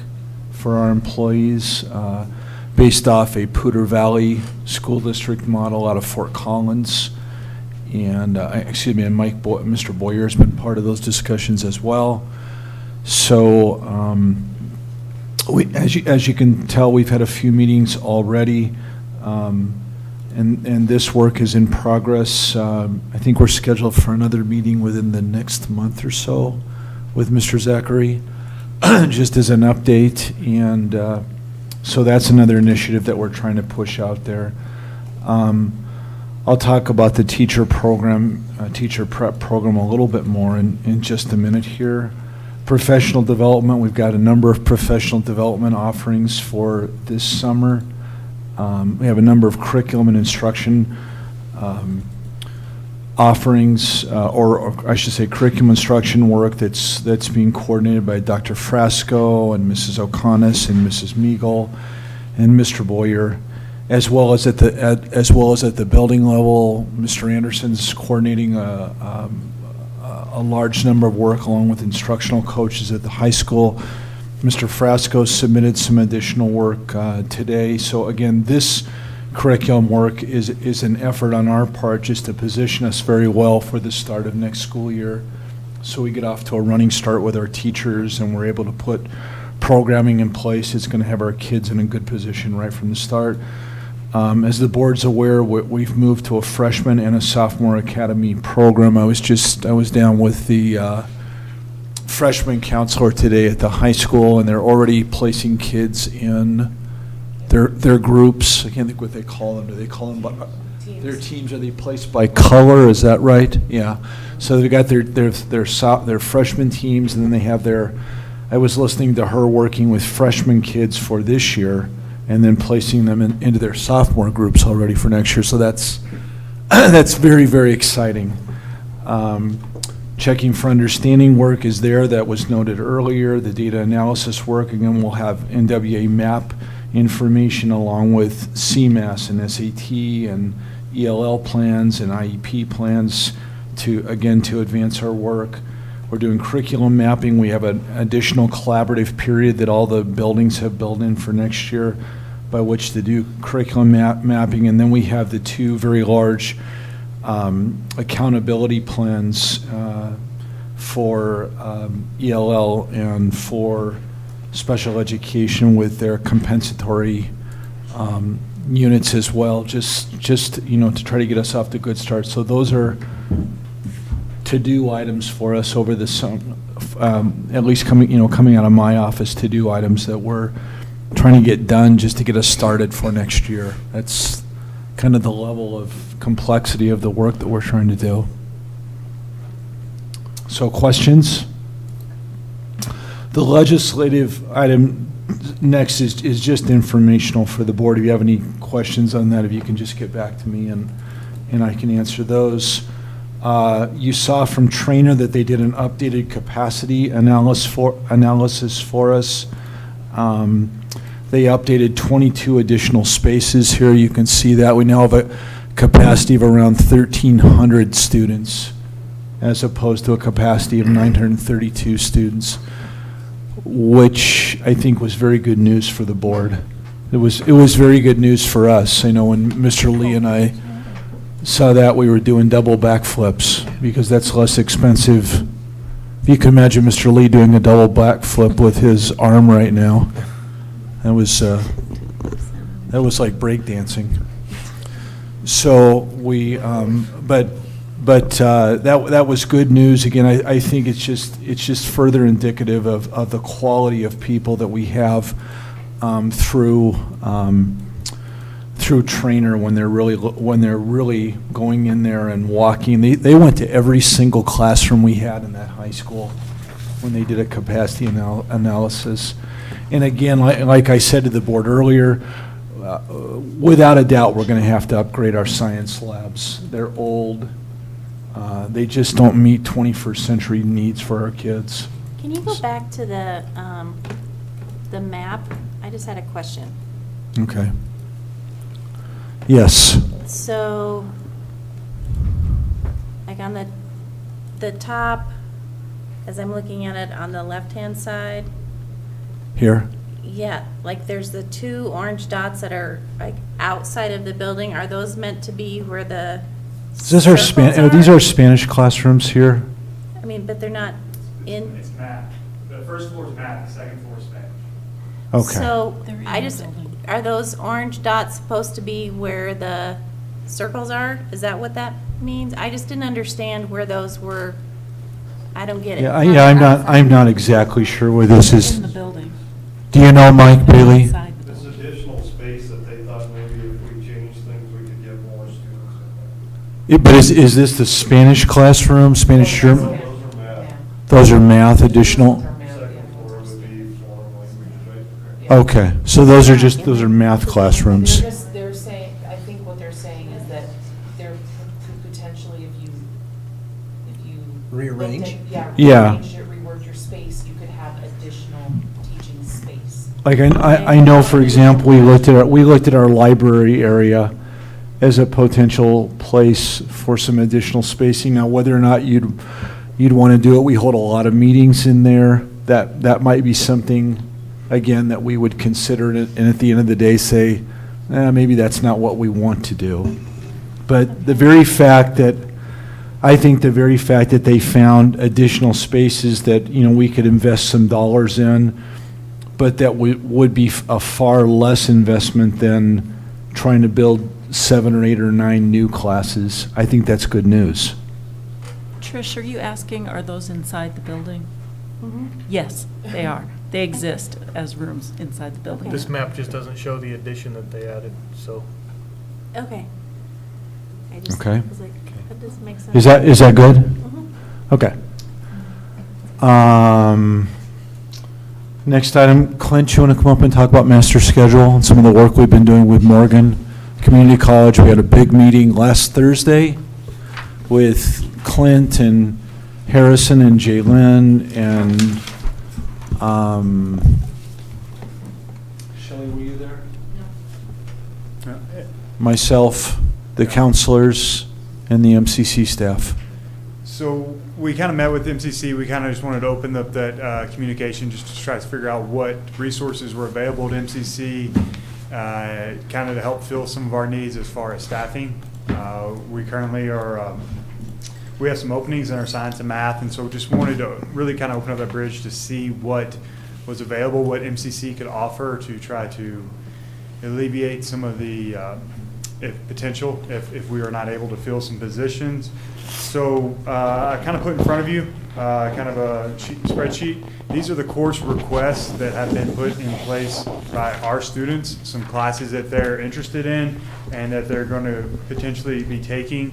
for our employees, based off a Poudre Valley School District model out of Fort Collins. And, and Mr. Boyer has been part of those discussions as well. So, as you can tell, we've had a few meetings already, and this work is in progress. I think we're scheduled for another meeting within the next month or so with Mr. Zachary, just as an update. And so that's another initiative that we're trying to push out there. I'll talk about the teacher program, teacher prep program a little bit more in just a minute here. Professional development, we've got a number of professional development offerings for this summer. We have a number of curriculum and instruction offerings, or I should say curriculum instruction work that's being coordinated by Dr. Frasco and Mrs. O'Connor and Mrs. Meagle and Mr. Boyer, as well as at the building level. Mr. Anderson's coordinating a large number of work along with instructional coaches at the high school. Mr. Frasco submitted some additional work today. So again, this curriculum work is an effort on our part just to position us very well for the start of next school year, so we get off to a running start with our teachers and we're able to put programming in place. It's going to have our kids in a good position right from the start. As the board's aware, we've moved to a freshman and a sophomore academy program. I was down with the freshman counselor today at the high school, and they're already placing kids in their groups. I can't think what they call them. Do they call them teams? Their teams? Are they placed by color? Is that right? Yeah. So they've got their freshman teams, and then they have their. I was listening to her working with freshman kids for this year, and then placing them into their sophomore groups already for next year. So that's that's very, very exciting. Checking for understanding work is there, that was noted earlier. The data analysis work, again, we'll have NWA MAP information along with CMAS and SAT and ELL plans and IEP plans to advance our work. We're doing curriculum mapping. We have an additional collaborative period that all the buildings have built in for next year by which to do curriculum mapping. And then we have the two very large accountability plans for ELL and for special education with their compensatory units as well, just to try to get us off to a good start. So those are to-do items for us over the summer, at least coming out of my office, to-do items that we're trying to get done just to get us started for next year. That's kind of the level of complexity of the work that we're trying to do. So questions? The legislative item next is just informational for the board. If you have any questions on that, if you can just get back to me and I can answer those. You saw from Trainer that they did an updated capacity analysis for us. They updated 22 additional spaces here. You can see that. We now have a capacity of around 1,300 students as opposed to a capacity of 932 students, which I think was very good news for the board. It was very good news for us. I know when Mr. Lee and I saw that, we were doing double backflips because that's less expensive. If you can imagine Mr. Lee doing a double backflip with his arm right now, that was like breakdancing. So we, but that was good news. Again, I think it's just further indicative of the quality of people that we have through Trainer when they're really going in there and walking. They went to every single classroom we had in that high school when they did a capacity analysis. And again, like I said to the board earlier, without a doubt, we're going to have to upgrade our science labs. They're old. They just don't meet 21st century needs for our kids. Can you go back to the map? I just had a question. Okay. Yes. So, like on the top, as I'm looking at it on the left-hand side. Here? Yeah, like there's the two orange dots that are like outside of the building. Are those meant to be where the These are Spanish classrooms here. I mean, but they're not in. It's math. The first floor is math, the second floor is Spanish. Okay. So are those orange dots supposed to be where the circles are? Is that what that means? I just didn't understand where those were. I don't get it. I'm not exactly sure where this is. In the building. Do you know, Mike Bailey? This additional space that they thought maybe if we changed things, we could get more students. But is this the Spanish classroom, Spanish German? Those are math. Those are math additional? Second floor would be foreign language, right? Okay, so those are math classrooms. They're saying, I think what they're saying is that they're potentially, if you rearrange? Rearrange it, rework your space, you could have additional teaching space. Like I know, for example, we looked at our library area as a potential place for some additional spacing. Now, whether or not you'd want to do it, we hold a lot of meetings in there. That might be something, again, that we would consider, and at the end of the day say, maybe that's not what we want to do. But the very fact that they found additional spaces that we could invest some dollars in, but that would be a far less investment than trying to build 7 or 8 or 9 new classes, I think that's good news. Trish, are you asking, are those inside the building? Mm-hmm. Yes, they are. They exist as rooms inside the building. This map just doesn't show the addition that they added, so. Okay. I just Okay. was like, that doesn't make sense. Is that good? Mm-hmm. Okay. Next item, Clint, you want to come up and talk about master schedule and some of the work we've been doing with Morgan Community College. We had a big meeting last Thursday with Clint and Harrison and Jaylyn and Shelley, were you there? No. Myself, the counselors, and the MCC staff. So we kind of met with MCC. We kind of just wanted to open up that communication just to try to figure out what resources were available at MCC, kind of to help fill some of our needs as far as staffing. We currently are, we have some openings in our science and math, and so just wanted to really kind of open up that bridge to see what was available, what MCC could offer to try to alleviate some of the potential if we are not able to fill some positions. So I kind of put in front of you kind of a spreadsheet. These are the course requests that have been put in place by our students, some classes that they're interested in and that they're going to potentially be taking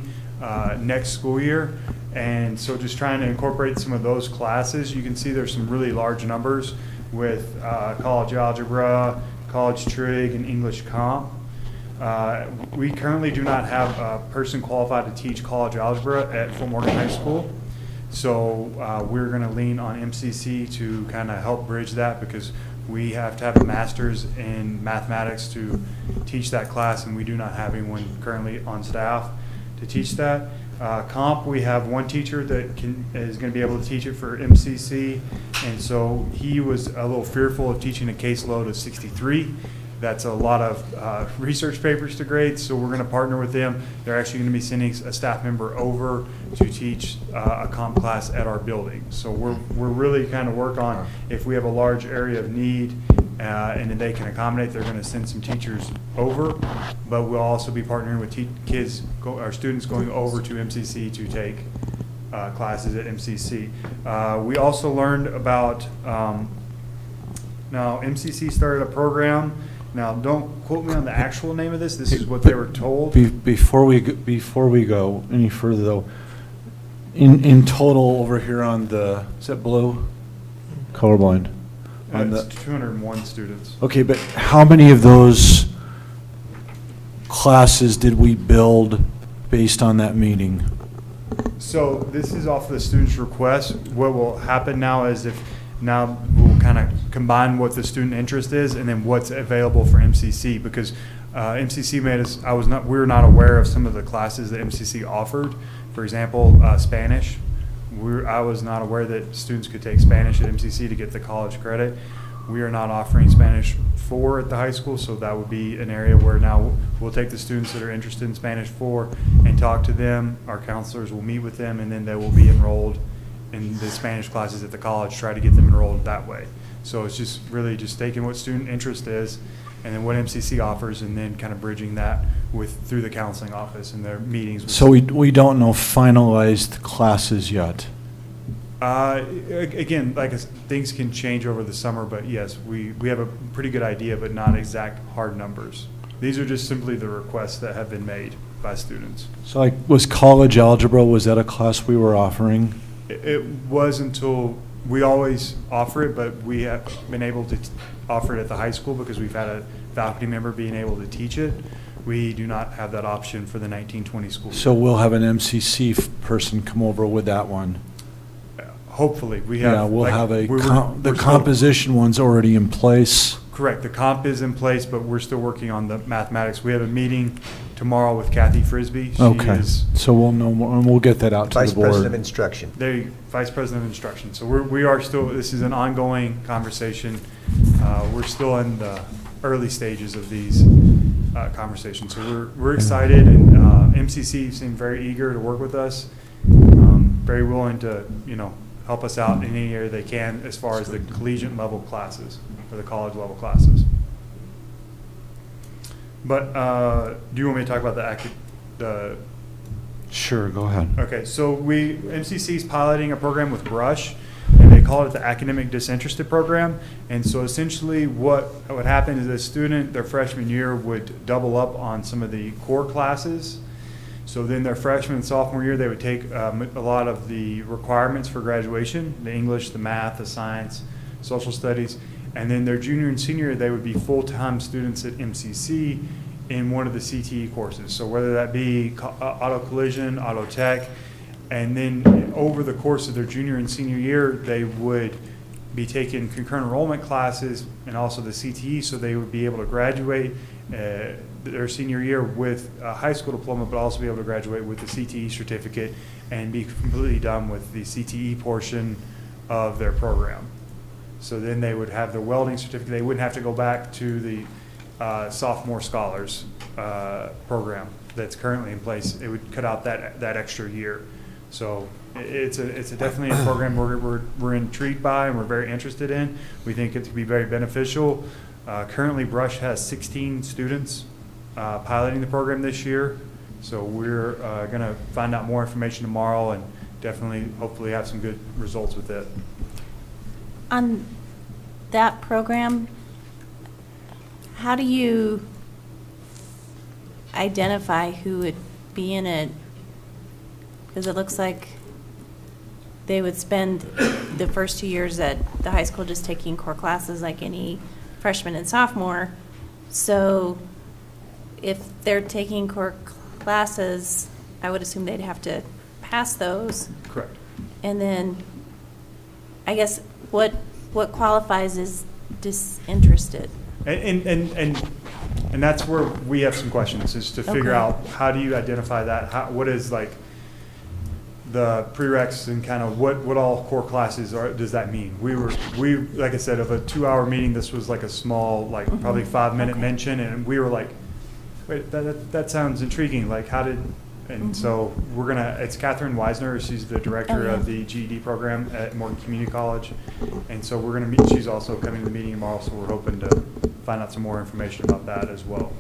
next school year. And so just trying to incorporate some of those classes. You can see there's some really large numbers with college algebra, college trig, and English comp. We currently do not have a person qualified to teach college algebra at Fort Morgan High School. So we're going to lean on MCC to kind of help bridge that, because we have to have a master's in mathematics to teach that class, and we do not have anyone currently on staff to teach that. Comp, we have one teacher that is going to be able to teach it for MCC, and so he was a little fearful of teaching a caseload of 63. That's a lot of research papers to grade, so we're going to partner with them. They're actually going to be sending a staff member over to teach a comp class at our building. So we're really kind of work on, if we have a large area of need and then they can accommodate, they're going to send some teachers over, but we'll also be partnering with our students going over to MCC to take classes at MCC. We also learned about, now MCC started a program. Now, don't quote me on the actual name of this. This is what they were told. Before we go any further, though, in total over here on the, is that blue? Colorblind. It's 201 students. Okay, but how many of those classes did we build based on that meeting? So this is off the student's request. What will happen now is now we'll kind of combine what the student interest is and then what's available for MCC, because MCC made us, we were not aware of some of the classes that MCC offered. For example, Spanish. I was not aware that students could take Spanish at MCC to get the college credit. We are not offering Spanish 4 at the high school, so that would be an area where now we'll take the students that are interested in Spanish 4 and talk to them. Our counselors will meet with them, and then they will be enrolled in the Spanish classes at the college, try to get them enrolled that way. So it's just really just taking what student interest is and then what MCC offers, and then kind of bridging that through the counseling office and their meetings with So we don't know finalized classes yet? Again, things can change over the summer, but yes, we have a pretty good idea, but not exact hard numbers. These are just simply the requests that have been made by students. So was college algebra, was that a class we were offering? It was until, we always offer it, but we have been able to offer it at the high school because we've had a faculty member being able to teach it. We do not have that option for the 1920 school year. So we'll have an MCC person come over with that one? Hopefully. We have. Yeah, we'll have the we're composition one's already in place. Correct. The comp is in place, but we're still working on the mathematics. We have a meeting tomorrow with Kathy Frisbee. Okay. So we'll know more, and we'll get that out to the board. Vice President of Instruction. Vice President of Instruction. So we are still, this is an ongoing conversation. We're still in the early stages of these conversations. So we're excited, and MCC seemed very eager to work with us, very willing to, help us out in any area they can as far as the collegiate level classes or the college level classes. But do you want me to talk about the Sure, go ahead. Okay, so MCC is piloting a program with Brush, and they call it the Academic Disinterested Program. And so essentially what would happen is a student, their freshman year, would double up on some of the core classes. So then their freshman and sophomore year, they would take a lot of the requirements for graduation, the English, the math, the science, social studies. And then their junior and senior year, they would be full-time students at MCC in one of the CTE courses. So whether that be auto collision, auto tech, and then over the course of their junior and senior year, they would be taking concurrent enrollment classes and also the CTE, so they would be able to graduate their senior year with a high school diploma, but also be able to graduate with the CTE certificate and be completely done with the CTE portion of their program. So then they would have the welding certificate. They wouldn't have to go back to the sophomore scholars program that's currently in place. It would cut out that extra year. So it's definitely a program we're intrigued by and we're very interested in. We think it to be very beneficial. Currently, Brush has 16 students piloting the program this year. So we're going to find out more information tomorrow and definitely, hopefully, have some good results with it. On that program, how do you identify who would be in it? Because it looks like they would spend the first 2 years at the high school just taking core classes like any freshman and sophomore. So if they're taking core classes, I would assume they'd have to pass those. Correct. And then I guess what qualifies as disinterested? And that's where we have some questions, is to figure out how do you identify that? What is like the prereqs and kind of what all core classes does that mean? We like I said, of a 2-hour meeting, this was like a small, like probably 5-minute mention, and we were like, wait, that sounds intriguing. Like how did? And so it's Catherine Weisner, she's the director of the GED program at Morgan Community College. And so we're gonna meet, she's also coming to the meeting tomorrow, so we're hoping to find out some more information about that as well.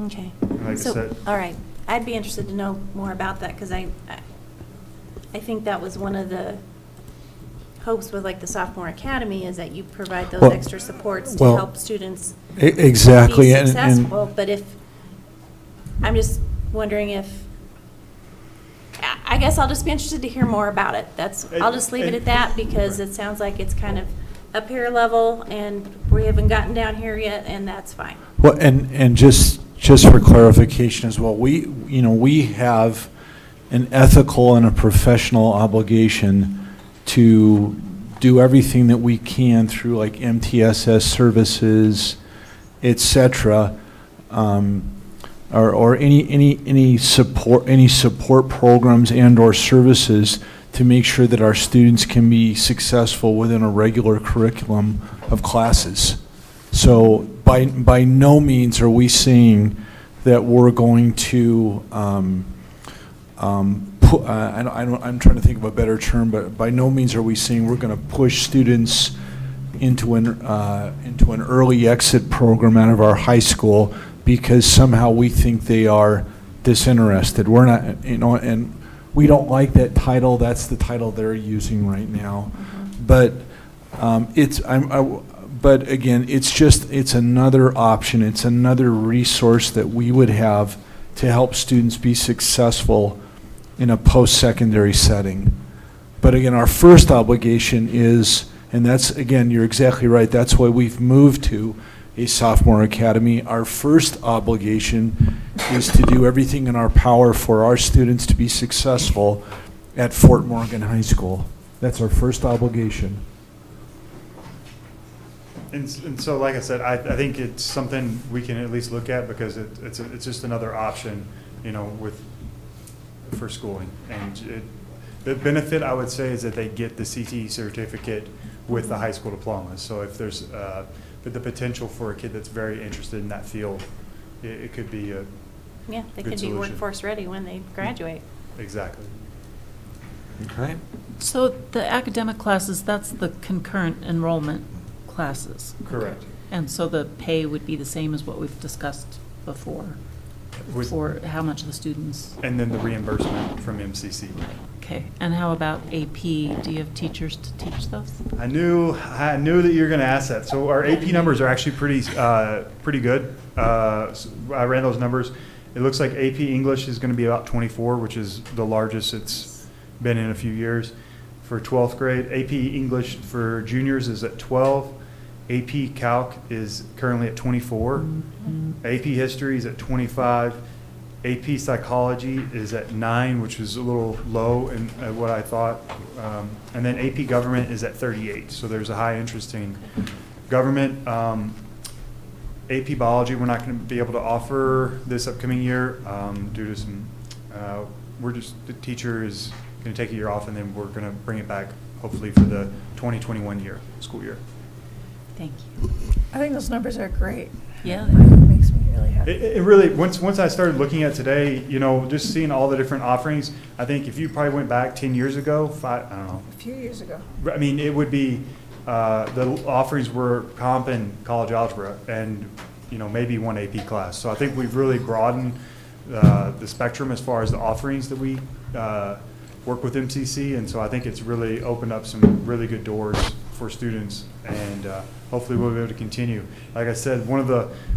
Okay. Like I said, all right, I'd be interested to know more about that, because I think that was one of the hopes with like the sophomore academy, is that you provide those extra supports to help students exactly be successful. But if, I'm just wondering if, I guess I'll just be interested to hear more about it. I'll just leave it at that, because it sounds like it's kind of a peer level and we haven't gotten down here yet, and that's fine. Well, and just for clarification as well, we have an ethical and a professional obligation to do everything that we can through like MTSS services, etc., or any support programs and or services to make sure that our students can be successful within a regular curriculum of classes. So by no means are we saying that we're going to I'm trying to think of a better term, but by no means are we saying we're going to push students into an early exit program out of our high school because somehow we think they are disinterested. We're not, and we don't like that title. That's the title they're using right now. But but again, it's another option. It's another resource that we would have to help students be successful in a post-secondary setting. But again, our first obligation is, and that's, again, you're exactly right, that's why we've moved to a sophomore academy. Our first obligation is to do everything in our power for our students to be successful at Fort Morgan High School. That's our first obligation. And so, like I said, I think it's something we can at least look at, because it's just another option, for schooling. And the benefit, I would say, is that they get the CTE certificate with the high school diploma. So if there's the potential for a kid that's very interested in that field, it could be a they good could solution. be workforce ready when they graduate. Exactly. Okay. So the academic classes, that's the concurrent enrollment classes? Correct. And so the pay would be the same as what we've discussed before? For how much the students? And then the reimbursement from MCC. Okay. And how about AP? Do you have teachers to teach those? I knew that you were going to ask that. So our AP numbers are actually pretty good. So I ran those numbers. It looks like AP English is going to be about 24, which is the largest it's been in a few years for 12th grade. AP English for juniors is at 12. AP Calc is currently at 24. AP History is at 25. AP Psychology is at 9, which is a little low in what I thought. And then AP Government is at 38. So there's a high interest in government. AP Biology, we're not going to be able to offer this upcoming year due to some, the teacher is going to take a year off, and then we're going to bring it back hopefully for the 2021 school year. Thank you. I think those numbers are great. Yeah. It makes me really happy. It really, once I started looking at today, you know, just seeing all the different offerings, I think if you probably went back 10 years ago, I don't know. A few years ago. I mean, it would be, the offerings were comp and college algebra and, you know, maybe one AP class. So I think we've really broadened the spectrum as far as the offerings that we work with MCC. And so I think it's really opened up some really good doors for students, and hopefully we'll be able to continue. Like I said,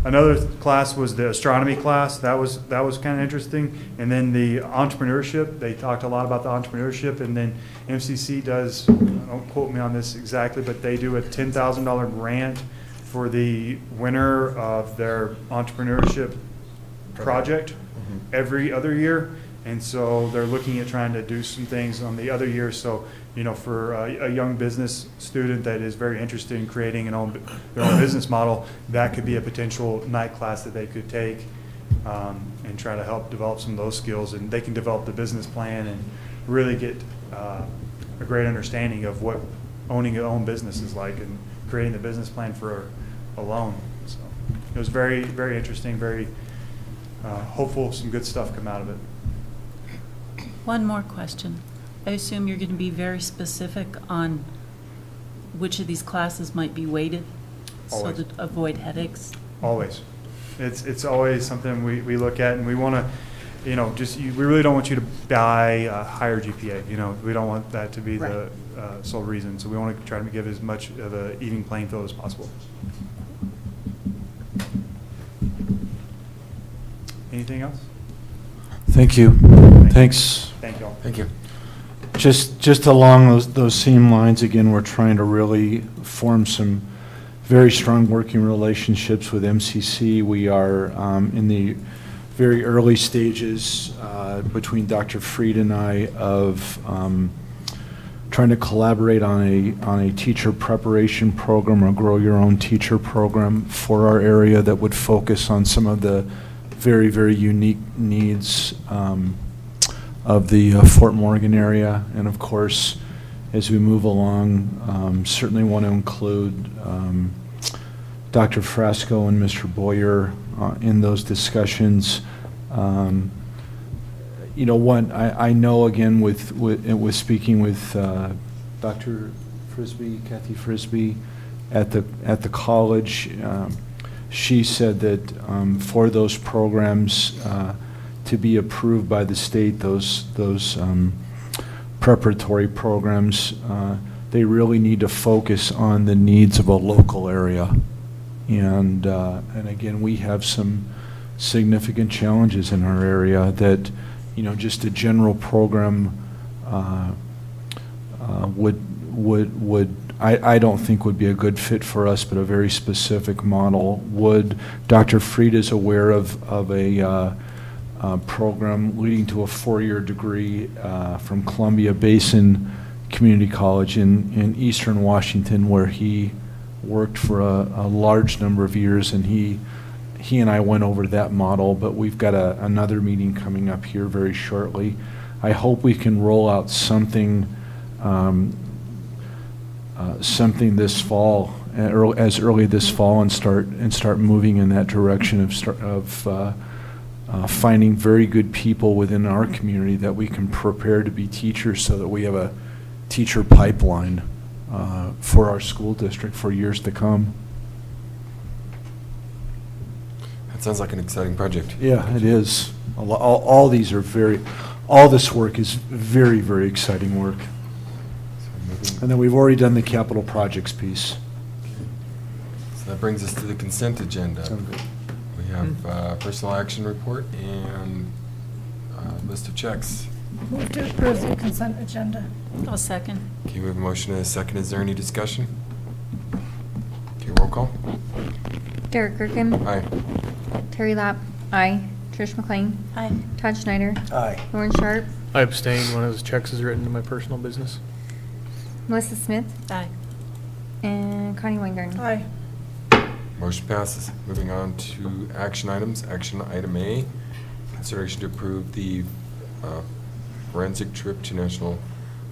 another class was the astronomy class. That was kind of interesting. And then the entrepreneurship, they talked a lot about the entrepreneurship, and then MCC does, don't quote me on this exactly, but they do a $10,000 grant for the winner of their entrepreneurship project every other year. And so they're looking at trying to do some things on the other year. So, you know, for a young business student that is very interested in creating their own business model, that could be a potential night class that they could take and try to help develop some of those skills. And they can develop the business plan and really get a great understanding of what owning your own business is like and creating the business plan for a loan. So it was very, very interesting, very hopeful some good stuff come out of it. One more question. I assume you're going to be very specific on which of these classes might be weighted Always. so to avoid headaches? Always. It's always something we look at, and we want to, you know, we really don't want you to buy a higher GPA. You know, we don't want that to be the sole reason. So we want to try to give as much of an even playing field as possible. Anything else? Thank you. Thanks. Thank you all. Thank you. Just along those same lines, again, we're trying to really form some very strong working relationships with MCC. We are in the very early stages between Dr. Fried and I of trying to collaborate on a teacher preparation program or grow your own teacher program for our area that would focus on some of the very, very unique needs of the Fort Morgan area. And of course, as we move along, certainly want to include Dr. Frasco and Mr. Boyer in those discussions. You know, what I know, again, with speaking with Dr. Frisbee, Kathy Frisbee, at the college, she said that for those programs to be approved by the state, those preparatory programs, they really need to focus on the needs of a local area. And again, we have some significant challenges in our area that, you know, just a general program I don't think would be a good fit for us, but a very specific model would. Dr. Fried is aware of a program leading to a 4-year degree from Columbia Basin Community College in Eastern Washington, where he worked for a large number of years, and he and I went over that model, but we've got another meeting coming up here very shortly. I hope we can roll out something this fall, as early this fall, and start moving in that direction of finding very good people within our community that we can prepare to be teachers, so that we have a teacher pipeline for our school district for years to come. That sounds like an exciting project. Yeah, it is. All these are all this work is very, very exciting work. And then we've already done the capital projects piece. So that brings us to the consent agenda. We have personal action report and list of checks. Move to approve the consent agenda. I'll second. Okay, we have a motion and a second. Is there any discussion? Okay, Roll call. Derek Gerken. Aye. Terry Lapp. Aye. Trish McLean. Aye. Todd Schneider. Aye. Lauren Sharp. I abstain. One of those checks is written to my personal business. Melissa Smith. Aye. And Connie Weingarten. Aye. Motion passes. Moving on to action items. Action item A, consideration to approve the forensic trip to National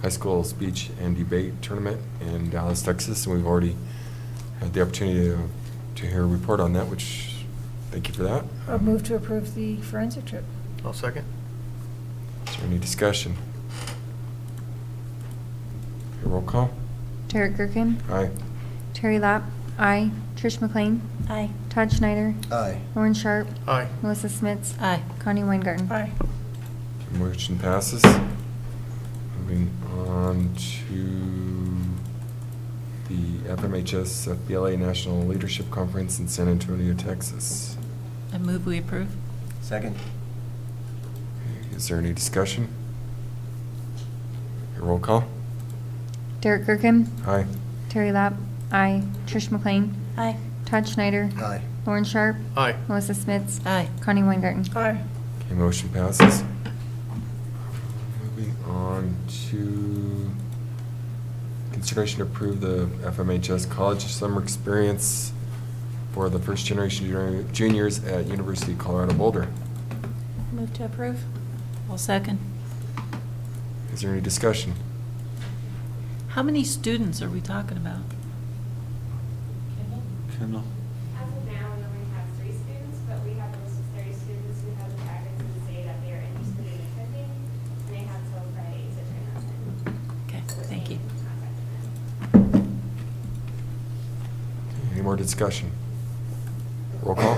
High School Speech and Debate Tournament in Dallas, Texas. And we've already had the opportunity to hear a report on that, which, thank you for that. I'll move to approve the forensic trip. I'll second. Is there any discussion? Roll call. Derek Gerken. Aye. Terry Lapp. Aye. Trish McLean. Aye. Todd Schneider. Aye. Lauren Sharp. Aye. Melissa Smith. Aye. Connie Weingarten. Aye. Motion passes. Moving on to the FMHS FBLA National Leadership Conference in San Antonio, Texas. I move we approve. Second. Is there any discussion? Roll call. Derek Gerken. Aye. Terry Lapp. Aye. Trish McLean. Aye. Todd Schneider. Aye. Lauren Sharp. Aye. Melissa Smith. Aye. Connie Weingarten. Aye. Okay, motion passes. Moving on to consideration to approve the FMHS College Summer Experience for the first generation juniors at University of Colorado Boulder. Move to approve. I'll second. Is there any discussion? How many students are we talking about? Kendall. As of now, we only have 3 students, but we have a list of 30 students who have the packets and say that they are interested in attending, and they have till Friday to turn us in. Okay, thank you. Any more discussion? Roll call.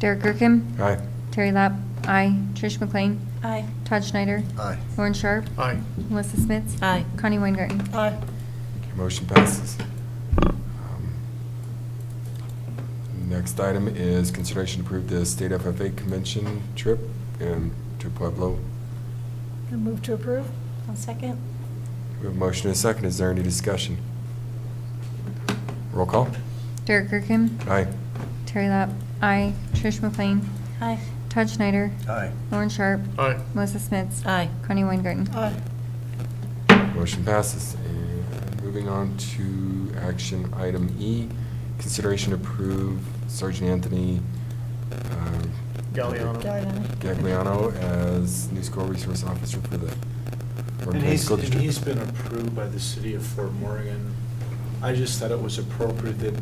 Derek Gerken. Aye. Terry Lapp. Aye. Trish McLean. Aye. Todd Schneider. Aye. Lauren Sharp. Aye. Melissa Smith. Aye. Connie Weingarten. Aye. Okay, motion passes. Next item is consideration to approve the State FFA Convention trip to Pueblo. I move to approve. I'll second. We have a motion and a second. Is there any discussion? Roll call. Derek Gerken. Aye. Terry Lapp. Aye. Trish McLean. Aye. Todd Schneider. Aye. Lauren Sharp. Aye. Melissa Smith. Aye. Connie Weingarten. Aye. Motion passes. And moving on to action item E, consideration to approve Sergeant Anthony Galliano. Gagliano as new school resource officer for the Fort And Morgan School District. he's been approved by the city of Fort Morgan. I just thought it was appropriate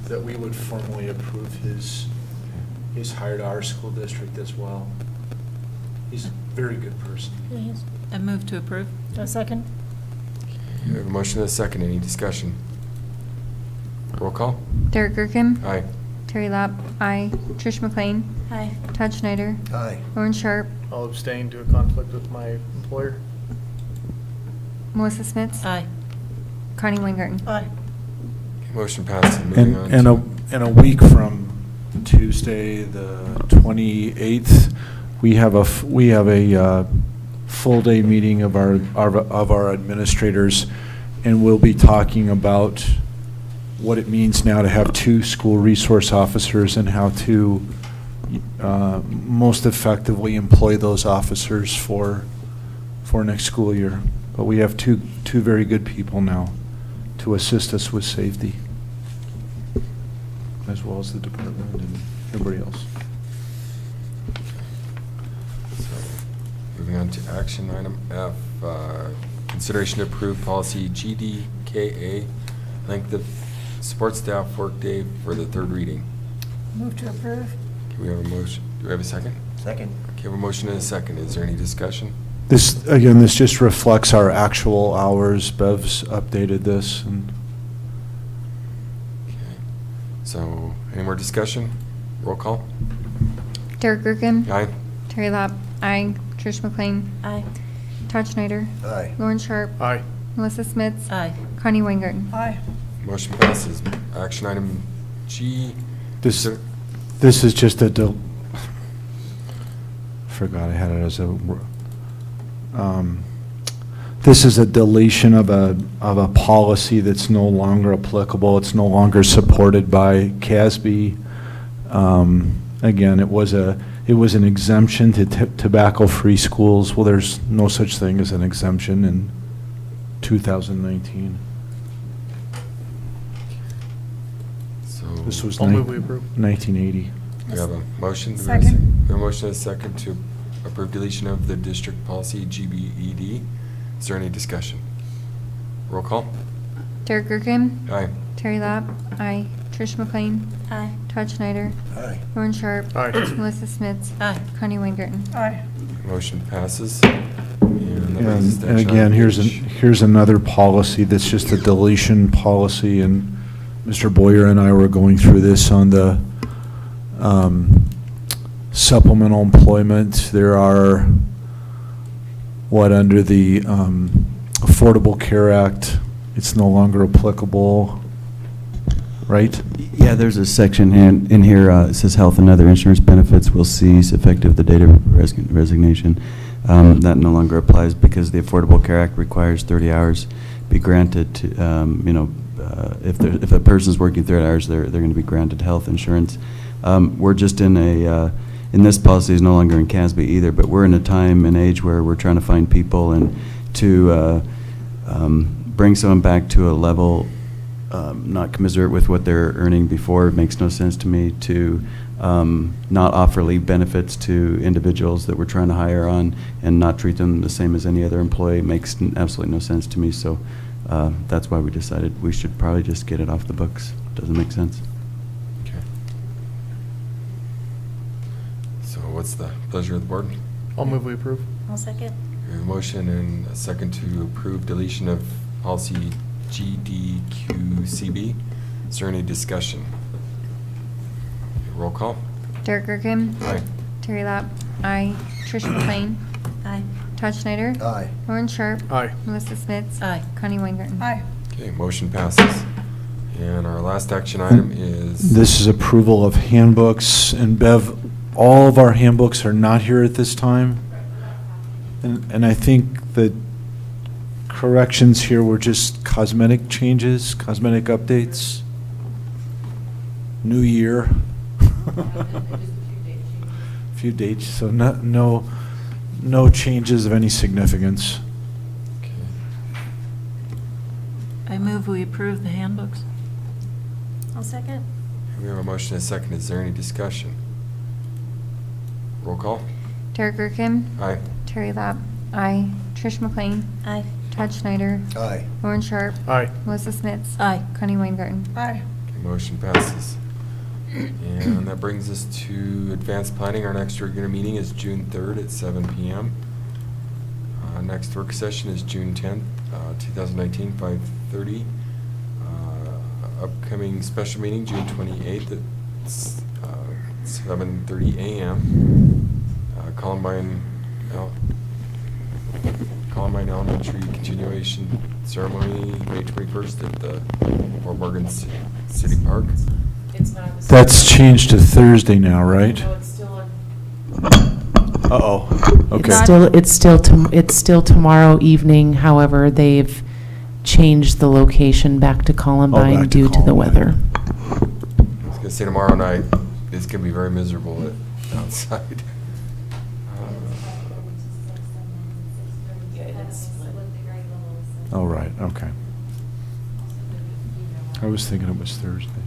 that we would formally approve his hire to our school district as well. He's a very good person. I move to approve. A second. We have a motion and a second. Any discussion? Roll call. Derek Gerken. Aye. Terry Lapp. Aye. Trish McLean. Aye. Todd Schneider. Aye. Lauren Sharp. I'll abstain due to conflict with my employer. Melissa Smith. Aye. Connie Weingarten. Aye. Okay, motion passed. Moving on And a week from Tuesday, the 28th, we have a full day meeting of our administrators, and we'll be talking about what it means now to have 2 school resource officers and how to most effectively employ those officers for next school year. But we have two very good people now to assist us with safety, as well as the department and everybody else. Moving on to action item F, consideration to approve policy GDKA, length of support staff workday for the 3rd reading. Move to approve. Okay, we have a motion. Do we have a second? Second. Okay, we have a motion and a second. Is there any discussion? This just reflects our actual hours. Bev's updated this, and Okay. So, any more discussion? Roll call. Derek Gerken. Aye. Terry Lapp. Aye. Trish McLean. Aye. Todd Schneider. Aye. Lauren Sharp. Aye. Melissa Smith. Aye. Connie Weingarten. Aye. Motion passes. Action item G. this is just forgot I had it as a this is a deletion of a policy that's no longer applicable. It's no longer supported by CASB. Again, it was an exemption to tobacco-free schools. Well, there's no such thing as an exemption in 2019. So This was I'll move we approve. 1980. we have a motion. Second. We have a motion and a second to approve deletion of the district policy GBED. Is there any discussion? Roll call. Derek Gerken. Aye. Terry Lapp. Aye. Trish McLean. Aye. Todd Schneider. Aye. Lauren Sharp. Aye. Melissa Smits. Aye. Connie Weingarten. Aye. Motion passes. And that brings us to And action again, item here's H. here's another policy that's just a deletion policy, and Mr. Boyer and I were going through this on the supplemental employment. There are, under the Affordable Care Act, it's no longer applicable, right? Yeah, there's a section in here, it says health and other insurance benefits will cease effective the date of resignation. That no longer applies because the Affordable Care Act requires 30 hours be granted to, if a person's working 30 hours, they're going to be granted health insurance. We're just in this policy is no longer in CASB either, but we're in a time and age where we're trying to find people and to bring someone back to a level not commensurate with what they're earning before. It makes no sense to me to not offer leave benefits to individuals that we're trying to hire on and not treat them the same as any other employee. It makes absolutely no sense to me. So that's why we decided we should probably just get it off the books. Doesn't make sense. Okay. So what's the pleasure of the board? I'll move we approve. I'll second. We have a motion and a second to approve deletion of policy GDQCB. Is there any discussion? Roll call. Derek Gerken. Aye. Terry Lapp. Aye. Trish McLean. Aye. Todd Schneider. Aye. Lauren Sharp. Aye. Melissa Smits. Aye. Connie Weingarten. Aye. Okay, motion passes. And our last action item is... This is approval of handbooks, and Bev, all of our handbooks are not here at this time. And I think the corrections here were just cosmetic changes, cosmetic updates. New year. Few dates, so no changes of any significance. Okay. I move we approve the handbooks. I'll second. We have a motion and a second. Is there any discussion? Roll call. Derek Gerken. Aye. Terry Lapp. Aye. Trish McLean. Aye. Todd Schneider. Aye. Lauren Sharp. Aye. Melissa Smits. Aye. Connie Weingarten. Aye. Okay, motion passes. And that brings us to advanced planning. Our next regular meeting is June 3rd at 7 p.m. Next work session is June 10th, 2019, 5:30. Upcoming special meeting, June 28th at 7:30 a.m. Columbine Elementary continuation ceremony, May 21st at the Fort Morgan City Park. It's not the same. That's changed to Thursday now, right? No, it's still on. Uh-oh, okay. It's still tomorrow evening. However, they've changed the location back to Columbine back to due to the weather. I was gonna say tomorrow night, it's gonna be very miserable outside. Yeah, it is split. Oh, right, okay. I was thinking it was Thursday.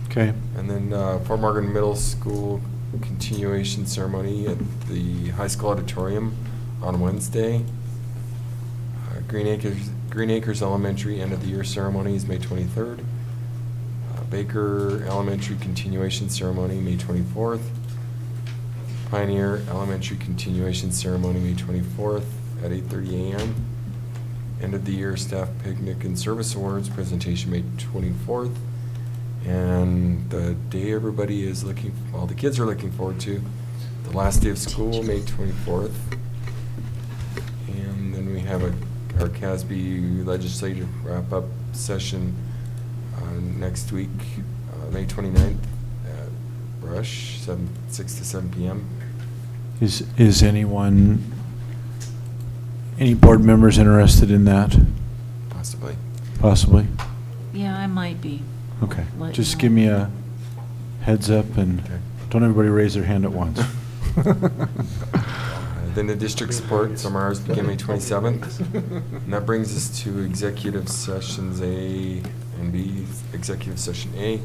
Okay. And then Fort Morgan Middle School continuation ceremony at the high school auditorium on Wednesday. Green Acres Elementary end of the year ceremony is May 23rd. Baker Elementary continuation ceremony May 24th. Pioneer Elementary continuation ceremony May 24th at 8:30 a.m. End of the year staff picnic and service awards presentation May 24th. And the day everybody is the kids are looking forward to, the last day of school, May 24th. And then we have our CASB legislative wrap-up session next week, May 29th at Brush, 6 to 7 p.m. Is anyone Any board members interested in that? Possibly. Possibly? Yeah, I might be. Okay. Let Just you give know. me a heads up and don't everybody raise their hand at once. Then the district support, summer hours begin May 27th. And that brings us to executive sessions A and B. Executive session A,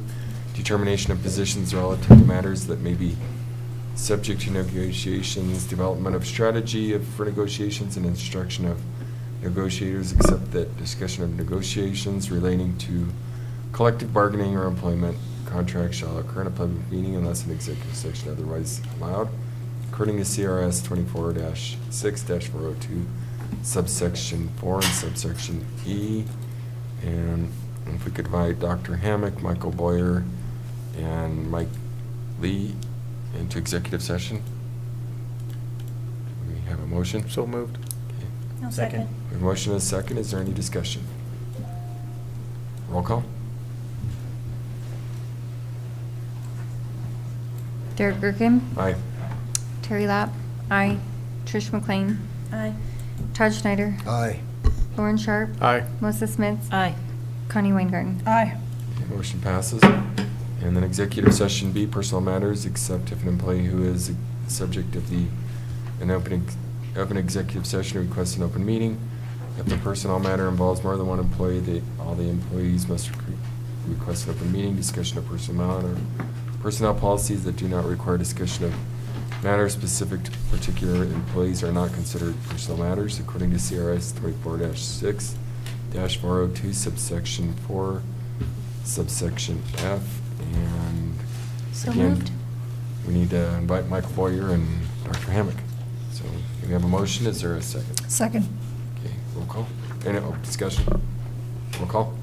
determination of positions relative to matters that may be subject to negotiations, development of strategy for negotiations, and instruction of negotiators, except that discussion of negotiations relating to collective bargaining or employment contracts shall occur in a public meeting unless an executive session otherwise allowed, according to CRS 24-6-402, subsection 4 and subsection E. And if we could invite Dr. Hammock, Michael Boyer, and Mike Lee into executive session. We have a motion? So moved. Okay. No, second. We have a motion and a second. Is there any discussion? Roll call? Derek Gerken. Aye. Terry Lapp. Aye. Trish McLean. Aye. Todd Schneider. Aye. Lauren Sharp. Aye. Melissa Smith. Aye. Connie Weingarten. Aye. Okay, motion passes. And then executive session B, personal matters, except if an employee who is subject of an executive session requests an open meeting. If the personnel matter involves more than one employee, all the employees must request an open meeting. Discussion of personnel policies that do not require discussion of matters specific to particular employees are not considered personnel matters, according to CRS 24-6-402, subsection 4, subsection F. And So again, moved. we need to invite Michael Boyer and Dr. Hammock. So we have a motion. Is there a second? Second. Okay, roll call. Any discussion? Roll call.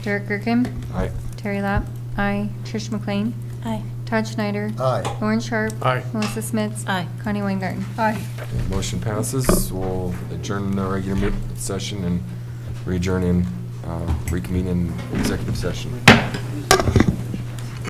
Derek Gerken. Aye. Terry Lapp. Aye. Trish McLean. Aye. Todd Schneider. Aye. Lauren Sharp. Aye. Melissa Smith. Aye. Connie Weingarten. Aye. Okay, motion passes. We'll adjourn the regular session and reconvene in executive session.